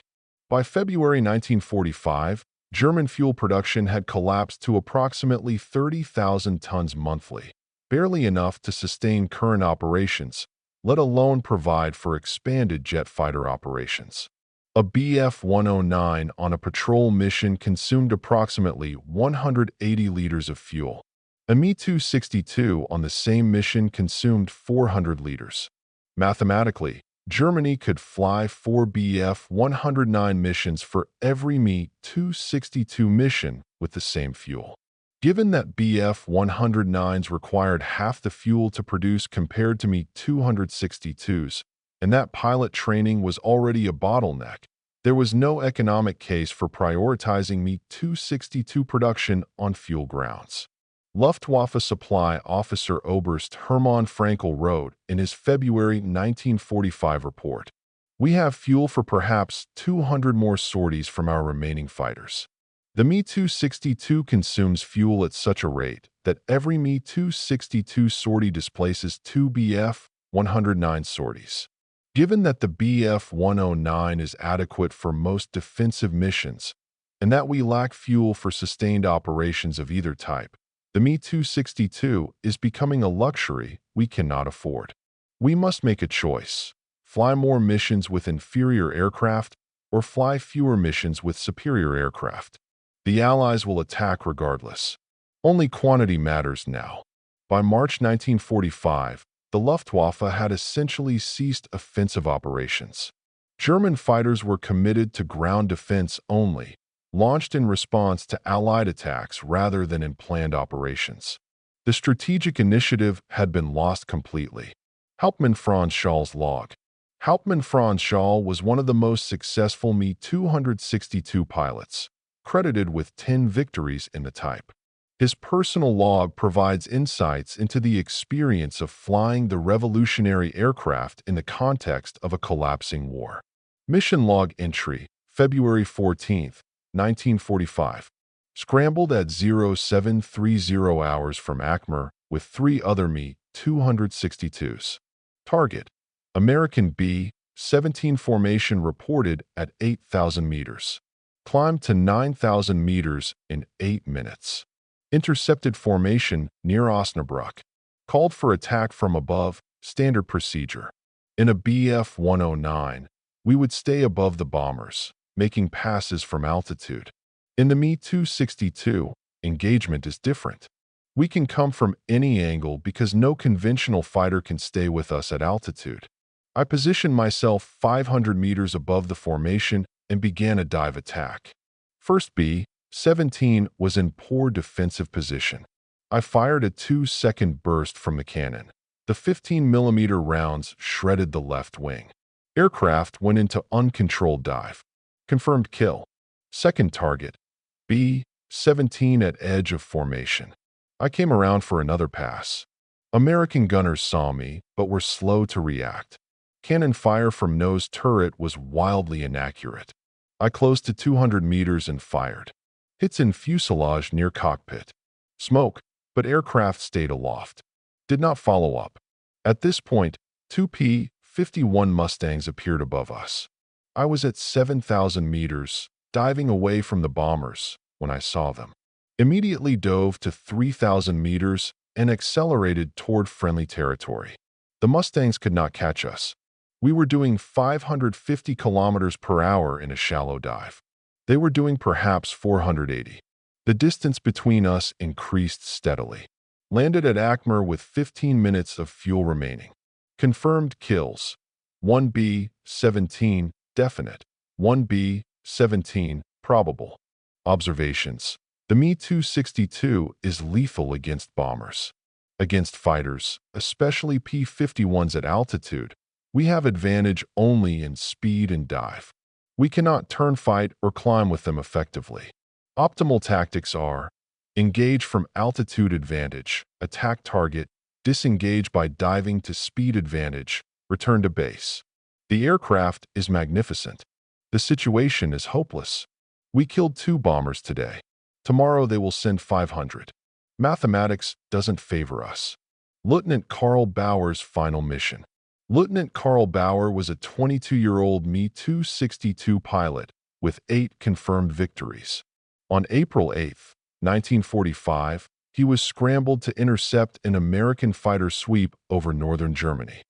By February 1945, German fuel production had collapsed to approximately 30,000 tons monthly, barely enough to sustain current operations, let alone provide for expanded jet fighter operations. A Bf-109 on a patrol mission consumed approximately 180 liters of fuel. A Me-262 on the same mission consumed 400 liters. Mathematically, Germany could fly 4 Bf-109 missions for every Me-262 mission with the same fuel. Given that Bf-109s required half the fuel to produce compared to Me-262s, and that pilot training was already a bottleneck, there was no economic case for prioritizing Me-262 production on fuel grounds. Luftwaffe Supply Officer Oberst Hermann Frankel wrote in his February 1945 report, "We have fuel for perhaps 200 more sorties from our remaining fighters." The Me-262 consumes fuel at such a rate that every Me-262 sortie displaces 2 Bf-109 sorties. Given that the Bf-109 is adequate for most defensive missions, and that we lack fuel for sustained operations of either type, the Me-262 is becoming a luxury we cannot afford. We must make a choice: fly more missions with inferior aircraft or fly fewer missions with superior aircraft. The Allies will attack regardless. Only quantity matters now. By March 1945, the Luftwaffe had essentially ceased offensive operations. German fighters were committed to ground defense only, launched in response to Allied attacks rather than in planned operations. The strategic initiative had been lost completely. Hauptmann Franz Schall's log. Hauptmann Franz Schall was one of the most successful Me-262 pilots, credited with 10 victories in the type. His personal log provides insights into the experience of flying the revolutionary aircraft in the context of a collapsing war. Mission log entry, February 14, 1945. Scrambled at 0730 hours from Akmar with 3 other Me-262s. Target: American B-17 formation reported at 8,000 meters. Climbed to 9,000 meters in 8 minutes. Intercepted formation near Osnabrück. Called for attack from above, standard procedure. In a Bf-109, we would stay above the bombers, making passes from altitude. In the Me-262, engagement is different. We can come from any angle because no conventional fighter can stay with us at altitude. I positioned myself 500 meters above the formation and began a dive attack. First B-17 was in poor defensive position. I fired a 2-second burst from the cannon. The 15mm rounds shredded the left wing. Aircraft went into uncontrolled dive. Confirmed kill. Second target, B-17 at edge of formation. I came around for another pass. American gunners saw me, but were slow to react. Cannon fire from nose turret was wildly inaccurate. I closed to 200 meters and fired. Hits in fuselage near cockpit. Smoke, but aircraft stayed aloft. Did not follow up. At this point, 2 P-51 Mustangs appeared above us. I was at 7,000 meters, diving away from the bombers, when I saw them. Immediately dove to 3,000 meters and accelerated toward friendly territory. The Mustangs could not catch us. We were doing 550 kilometers per hour in a shallow dive. They were doing perhaps 480. The distance between us increased steadily. Landed at Akmer with 15 minutes of fuel remaining. Confirmed kills. 1B, 17, definite. 1B, 17, probable. Observations. The Me-262 is lethal against bombers. Against fighters, especially P-51s at altitude, we have advantage only in speed and dive. We cannot turn fight or climb with them effectively. Optimal tactics are: engage from altitude advantage, attack target, disengage by diving to speed advantage, return to base. The aircraft is magnificent. The situation is hopeless. We killed 2 bombers today. Tomorrow they will send 500. Mathematics doesn't favor us. Lieutenant Karl Bauer's final mission. Lieutenant Karl Bauer was a 22-year-old Me-262 pilot with 8 confirmed victories. On April 8, 1945, he was scrambled to intercept an American fighter sweep over northern Germany.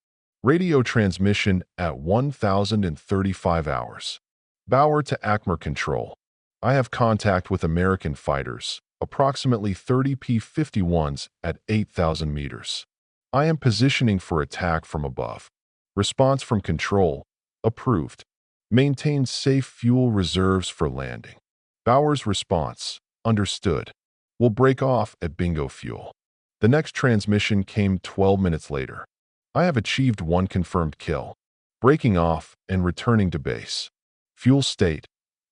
Radio transmission at 1,035 hours. Bauer to Akmer Control. I have contact with American fighters, approximately 30 P-51s at 8,000 meters. I am positioning for attack from above. Response from Control. Approved. Maintain safe fuel reserves for landing. Bauer's response. Understood. Will break off at Bingo Fuel. The next transmission came 12 minutes later. I have achieved 1 confirmed kill. Breaking off and returning to base. Fuel state.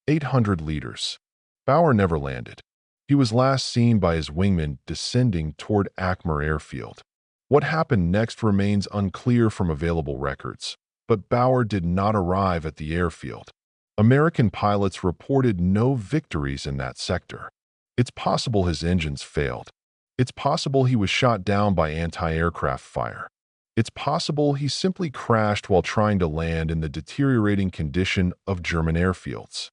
800 liters. Bauer never landed. He was last seen by his wingman descending toward Akmer Airfield. What happened next remains unclear from available records, but Bauer did not arrive at the airfield. American pilots reported no victories in that sector. It's possible his engines failed. It's possible he was shot down by anti-aircraft fire. It's possible he simply crashed while trying to land in the deteriorating condition of German airfields.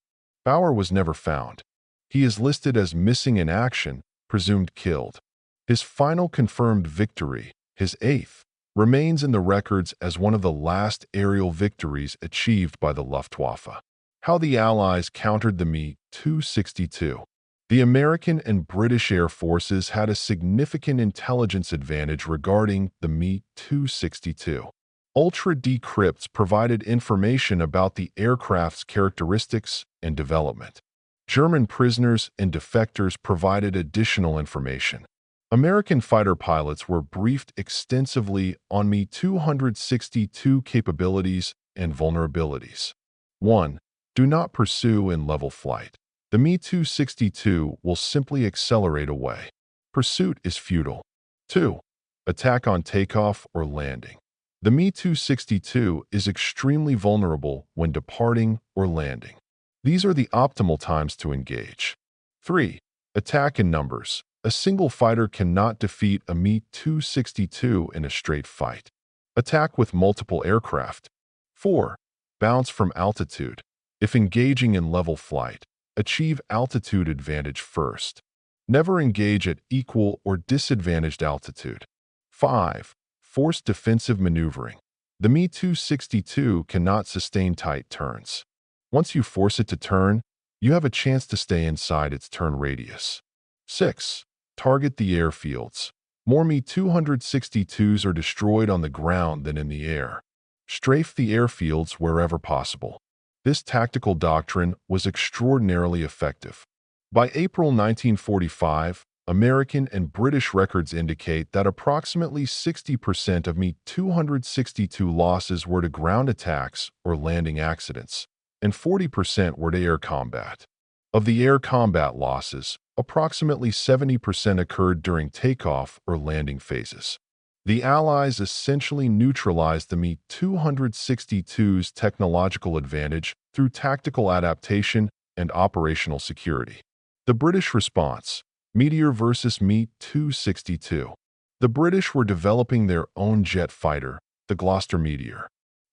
Bauer was never found. He is listed as missing in action, presumed killed. His final confirmed victory, his 8th, remains in the records as one of the last aerial victories achieved by the Luftwaffe. How the Allies countered the Me-262. The American and British Air Forces had a significant intelligence advantage regarding the Me-262. Ultra-decrypts provided information about the aircraft's characteristics and development. German prisoners and defectors provided additional information. American fighter pilots were briefed extensively on Me-262 capabilities and vulnerabilities. 1. Do not pursue in level flight. The Me-262 will simply accelerate away. Pursuit is futile. 2. Attack on takeoff or landing. The Me-262 is extremely vulnerable when departing or landing. These are the optimal times to engage. 3. Attack in numbers. A single fighter cannot defeat a Me-262 in a straight fight. Attack with multiple aircraft. 4. Bounce from altitude. If engaging in level flight, achieve altitude advantage first. Never engage at equal or disadvantaged altitude. 5. Forced defensive maneuvering. The Me-262 cannot sustain tight turns. Once you force it to turn, you have a chance to stay inside its turn radius. 6. Target the airfields. More Me-262s are destroyed on the ground than in the air. Strafe the airfields wherever possible. This tactical doctrine was extraordinarily effective. By April 1945, American and British records indicate that approximately 60% of Me-262 losses were to ground attacks or landing accidents, and 40% were to air combat. Of the air combat losses, approximately 70% occurred during takeoff or landing phases. The Allies essentially neutralized the Me-262's technological advantage through tactical adaptation and operational security. The British response: Meteor versus Me-262. The British were developing their own jet fighter, the Gloucester Meteor.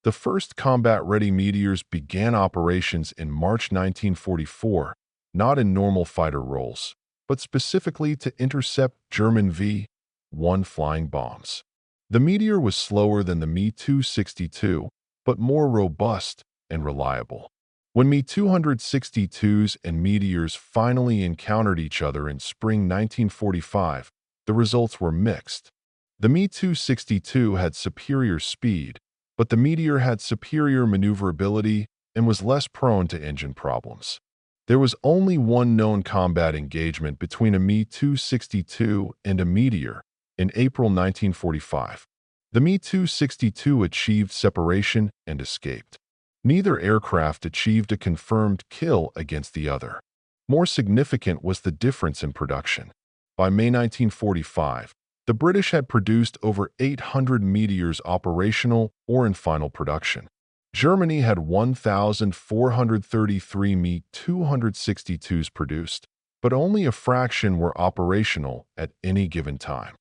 The first combat-ready Meteors began operations in March 1944, not in normal fighter roles, but specifically to intercept German V-1 flying bombs. The Meteor was slower than the Me-262, but more robust and reliable. When Me-262s and meteors finally encountered each other in spring 1945, the results were mixed. The Me-262 had superior speed, but the meteor had superior maneuverability and was less prone to engine problems. There was only one known combat engagement between a Me-262 and a meteor in April 1945. The Me-262 achieved separation and escaped. Neither aircraft achieved a confirmed kill against the other. More significant was the difference in production. By May 1945, the British had produced over 800 meteors operational or in final production. Germany had 1,433 Me-262s produced, but only a fraction were operational at any given time.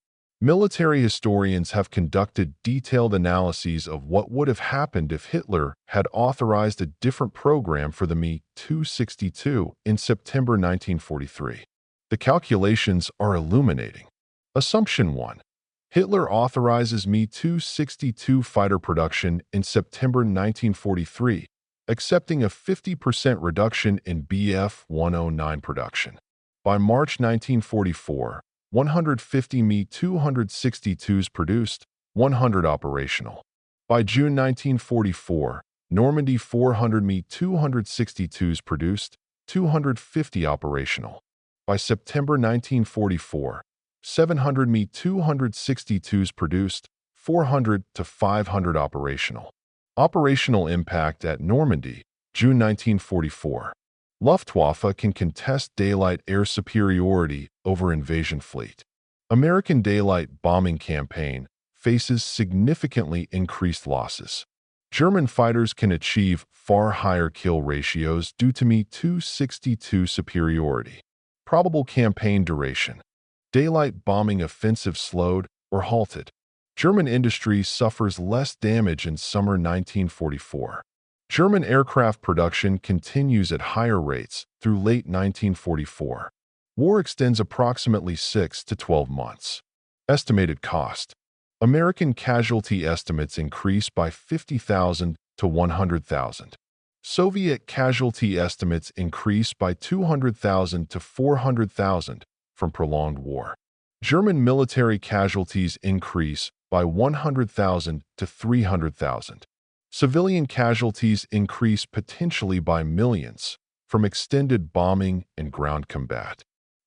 Military historians have conducted detailed analyses of what would have happened if Hitler had authorized a different program for the Me-262 in September 1943. The calculations are illuminating. Assumption 1. Hitler authorizes Me-262 fighter production in September 1943, accepting a 50% reduction in Bf-109 production. By March 1944, 150 Me-262s produced, 100 operational. By June 1944, Normandy 400 Me-262s produced, 250 operational. By September 1944, 700 Me-262s produced, 400 to 500 operational. Operational impact at Normandy, June 1944. Luftwaffe can contest daylight air superiority over invasion fleet. American daylight bombing campaign faces significantly increased losses. German fighters can achieve far higher kill ratios due to Me-262 superiority. Probable campaign duration. Daylight bombing offensive slowed or halted. German industry suffers less damage in summer 1944. German aircraft production continues at higher rates through late 1944. War extends approximately 6 to 12 months. Estimated cost. American casualty estimates increase by 50,000 to 100,000. Soviet casualty estimates increase by 200,000 to 400,000 from prolonged war. German military casualties increase by 100,000 to 300,000. Civilian casualties increase potentially by millions from extended bombing and ground combat.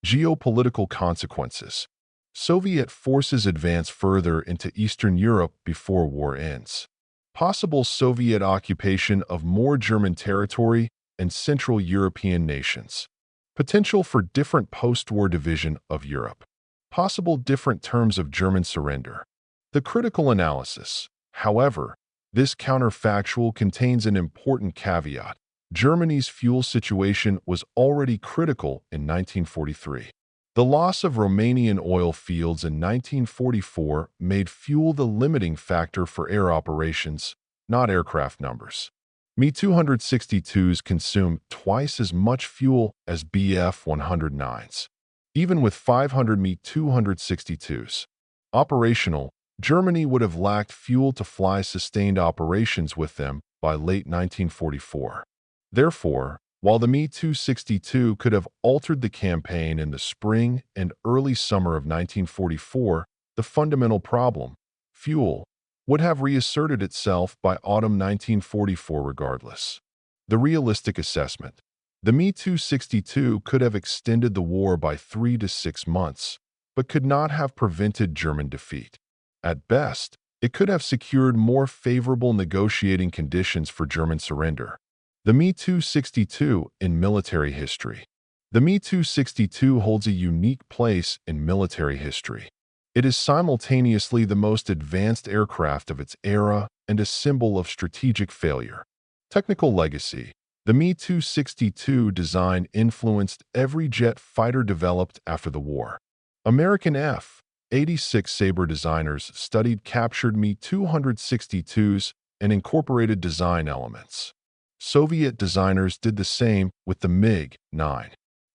Geopolitical consequences. Soviet forces advance further into Eastern Europe before war ends. Possible Soviet occupation of more German territory and Central European nations. Potential for different post-war division of Europe. Possible different terms of German surrender. The critical analysis. However, this counterfactual contains an important caveat. Germany's fuel situation was already critical in 1943. The loss of Romanian oil fields in 1944 made fuel the limiting factor for air operations, not aircraft numbers. Me-262s consume twice as much fuel as Bf-109s, even with 500 Me-262s. Operational, Germany would have lacked fuel to fly sustained operations with them by late 1944. Therefore, while the Me-262 could have altered the campaign in the spring and early summer of 1944, the fundamental problem, fuel, would have reasserted itself by autumn 1944 regardless. The realistic assessment. The Me-262 could have extended the war by 3 to 6 months, but could not have prevented German defeat. At best, it could have secured more favorable negotiating conditions for German surrender. The Me-262 in military history. The Me-262 holds a unique place in military history. It is simultaneously the most advanced aircraft of its era and a symbol of strategic failure. Technical legacy. The Me-262 design influenced every jet fighter developed after the war. American F-86 Sabre designers studied captured Me-262s and incorporated design elements. Soviet designers did the same with the MiG-9.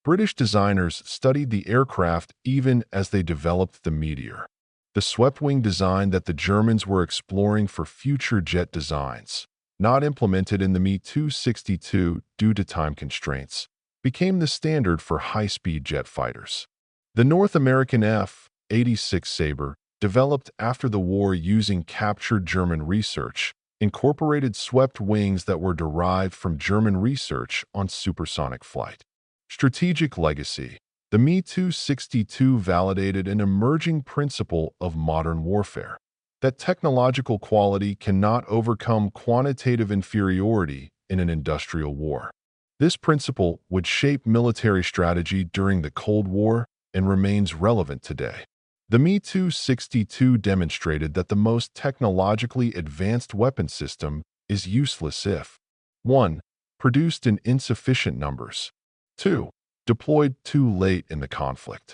British designers studied the aircraft even as they developed the Meteor, the swept-wing design that the Germans were exploring for future jet designs. not implemented in the Me-262 due to time constraints, became the standard for high-speed jet fighters. The North American F-86 Sabre, developed after the war using captured German research, incorporated swept wings that were derived from German research on supersonic flight. Strategic legacy. The Me-262 validated an emerging principle of modern warfare, that technological quality cannot overcome quantitative inferiority in an industrial war. This principle would shape military strategy during the Cold War and remains relevant today. The Me-262 demonstrated that the most technologically advanced weapon system is useless if 1. Produced in insufficient numbers, 2. Deployed too late in the conflict,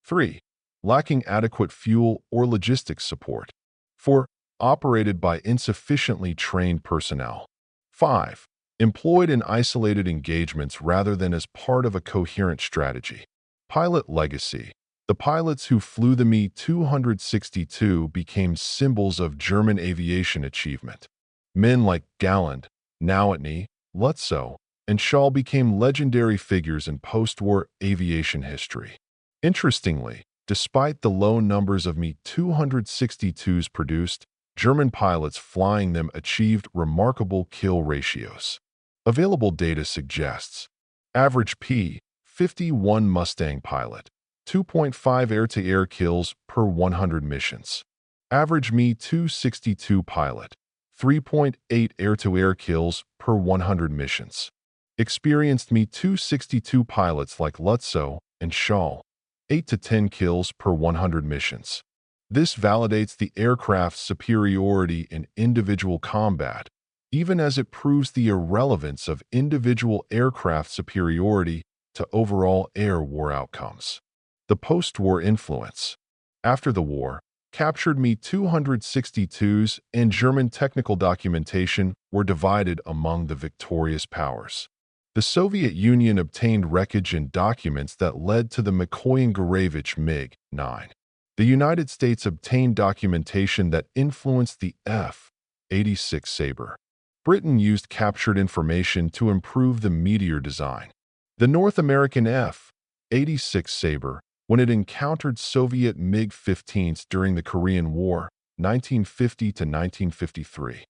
3. Lacking adequate fuel or logistics support, 4. Operated by insufficiently trained personnel, 5. Employed in isolated engagements rather than as part of a coherent strategy. Pilot legacy. The pilots who flew the Me-262 became symbols of German aviation achievement. Men like Galland, Nowotny, Lutzow, and Schall became legendary figures in post-war aviation history. Interestingly, despite the low numbers of Me-262s produced, German pilots flying them achieved remarkable kill ratios. Available data suggests average P-51 Mustang pilot, 2.5 air-to-air kills per 100 missions. Average Me-262 pilot, 3.8 air-to-air kills per 100 missions. Experienced Me-262 pilots like Lutzow and Schall, 8 to 10 kills per 100 missions. This validates the aircraft's superiority in individual combat, even as it proves the irrelevance of individual aircraft superiority to overall air war outcomes. The post-war influence. After the war, captured Me-262s and German technical documentation were divided among the victorious powers. The Soviet Union obtained wreckage and documents that led to the Mikoyan-Gurevich MiG-9. The United States obtained documentation that influenced the F-86 Sabre. Britain used captured information to improve the Meteor design. The North American F-86 Sabre, when it encountered Soviet MiG-15s during the Korean War, 1950 to 1953,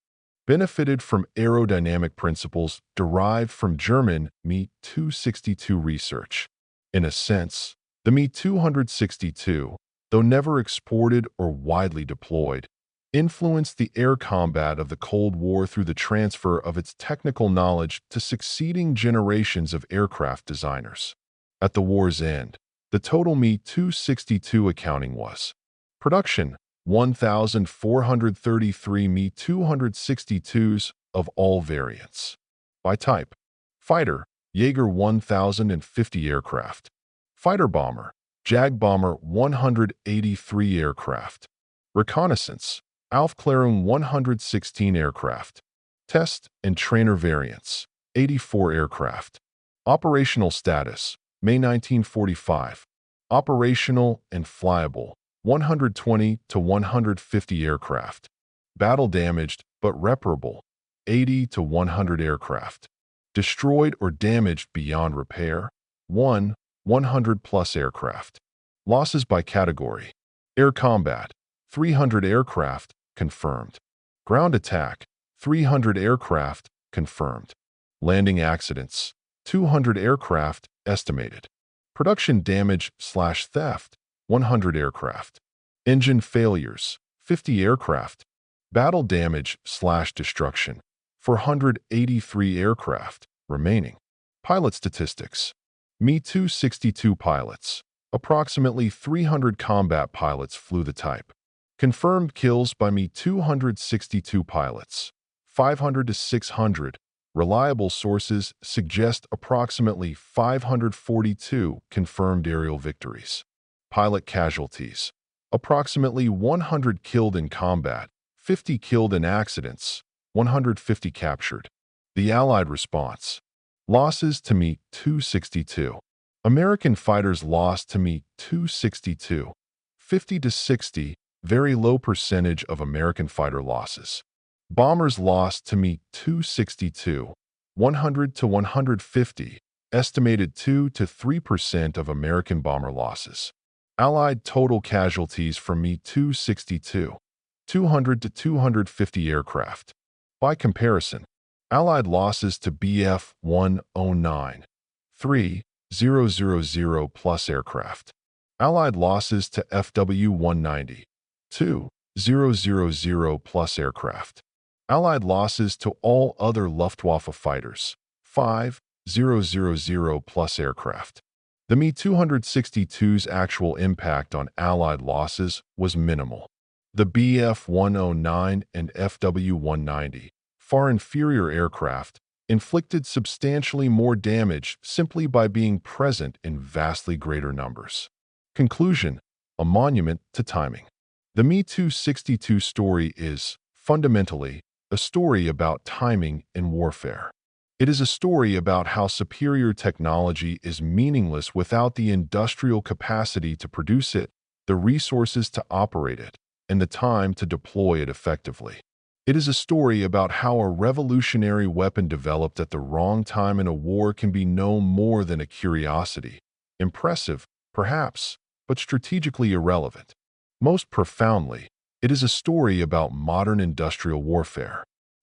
benefited from aerodynamic principles derived from German Me-262 research. In a sense, the Me-262, though never exported or widely deployed, influenced the air combat of the Cold War through the transfer of its technical knowledge to succeeding generations of aircraft designers. At the war's end, the total Me-262 accounting was production, 1,433 Me-262s of all variants. By type, fighter, Jaeger 1,050 aircraft. Fighter bomber, Jag bomber 183 aircraft. Reconnaissance, Aufklärung 116 aircraft. Test and trainer variants, 84 aircraft. Operational status, May 1945. Operational and flyable, 120 to 150 aircraft. Battle damaged but reparable, 80 to 100 aircraft. Destroyed or damaged beyond repair, 100 plus aircraft. Losses by category. Air combat, 300 aircraft, confirmed. Ground attack, 300 aircraft, confirmed. Landing accidents, 200 aircraft, estimated. Production damage/theft, 100 aircraft. Engine failures, 50 aircraft. Battle damage/destruction, 483 aircraft, remaining. Pilot statistics. Me-262 pilots. Approximately 300 combat pilots flew the type. Confirmed kills by Me-262 pilots, 500 to 600. Reliable sources suggest approximately 542 confirmed aerial victories. Pilot casualties. Approximately 100 killed in combat, 50 killed in accidents, 150 captured. The Allied response. Losses to Me-262. American fighters lost to Me-262, 50 to 60, very low percentage of American fighter losses. Bombers lost to Me 262, 100 to 150, estimated 2 to 3% of American bomber losses. Allied total casualties from Me 262, 200 to 250 aircraft. By comparison, Allied losses to Bf 109, 3000 plus aircraft. Allied losses to FW 190, 2000 plus aircraft. Allied losses to all other Luftwaffe fighters, 5000 plus aircraft. The Me-262's actual impact on Allied losses was minimal. The Bf-109 and FW-190, far inferior aircraft, inflicted substantially more damage simply by being present in vastly greater numbers. Conclusion: a monument to timing. The Me-262 story is, fundamentally, a story about timing in warfare. It is a story about how superior technology is meaningless without the industrial capacity to produce it, the resources to operate it, and the time to deploy it effectively. It is a story about how a revolutionary weapon developed at the wrong time in a war can be no more than a curiosity. Impressive, perhaps, but strategically irrelevant. Most profoundly, it is a story about modern industrial warfare.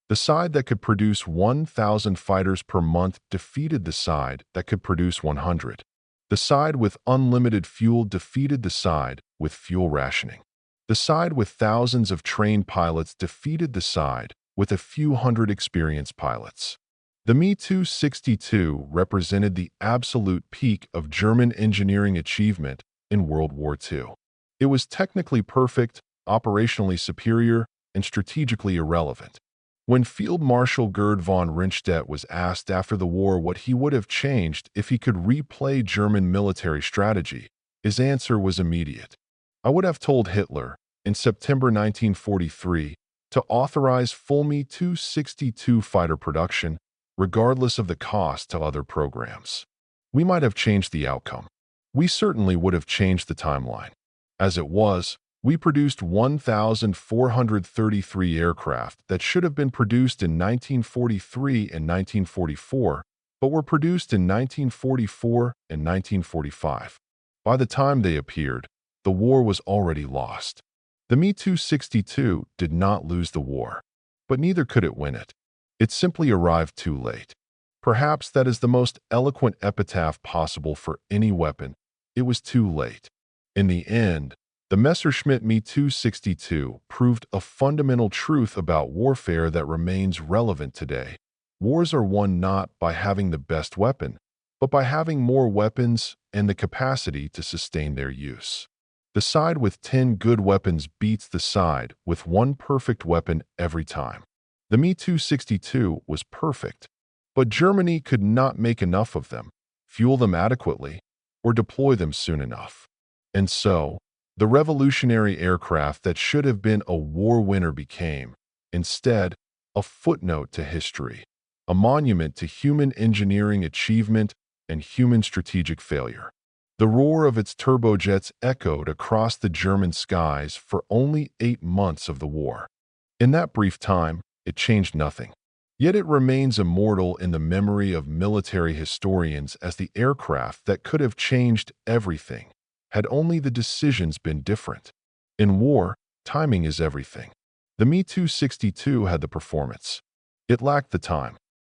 The side that could produce 1,000 fighters per month defeated the side that could produce 100. The side with unlimited fuel defeated the side with fuel rationing. The side with thousands of trained pilots defeated the side with a few hundred experienced pilots. The Me-262 represented the absolute peak of German engineering achievement in World War II. It was technically perfect, operationally superior, and strategically irrelevant. When Field Marshal Gerd von Rundstedt was asked after the war what he would have changed if he could replay German military strategy, his answer was immediate. I would have told Hitler, in September 1943, to authorize full Me-262 fighter production, regardless of the cost to other programs. We might have changed the outcome. We certainly would have changed the timeline. As it was, we produced 1,433 aircraft that should have been produced in 1943 and 1944, but were produced in 1944 and 1945. By the time they appeared, the war was already lost. The Me-262 did not lose the war, but neither could it win it. It simply arrived too late. Perhaps that is the most eloquent epitaph possible for any weapon. It was too late. In the end, the Messerschmitt Me 262 proved a fundamental truth about warfare that remains relevant today. Wars are won not by having the best weapon, but by having more weapons and the capacity to sustain their use. The side with 10 good weapons beats the side with one perfect weapon every time. The Me 262 was perfect, but Germany could not make enough of them, fuel them adequately, or deploy them soon enough. And so, the revolutionary aircraft that should have been a war winner became, instead, a footnote to history, a monument to human engineering achievement and human strategic failure. The roar of its turbojets echoed across the German skies for only 8 months of the war. In that brief time, it changed nothing. Yet it remains immortal in the memory of military historians as the aircraft that could have changed everything, had only the decisions been different. In war, timing is everything. The Me-262 had the performance. It lacked the time.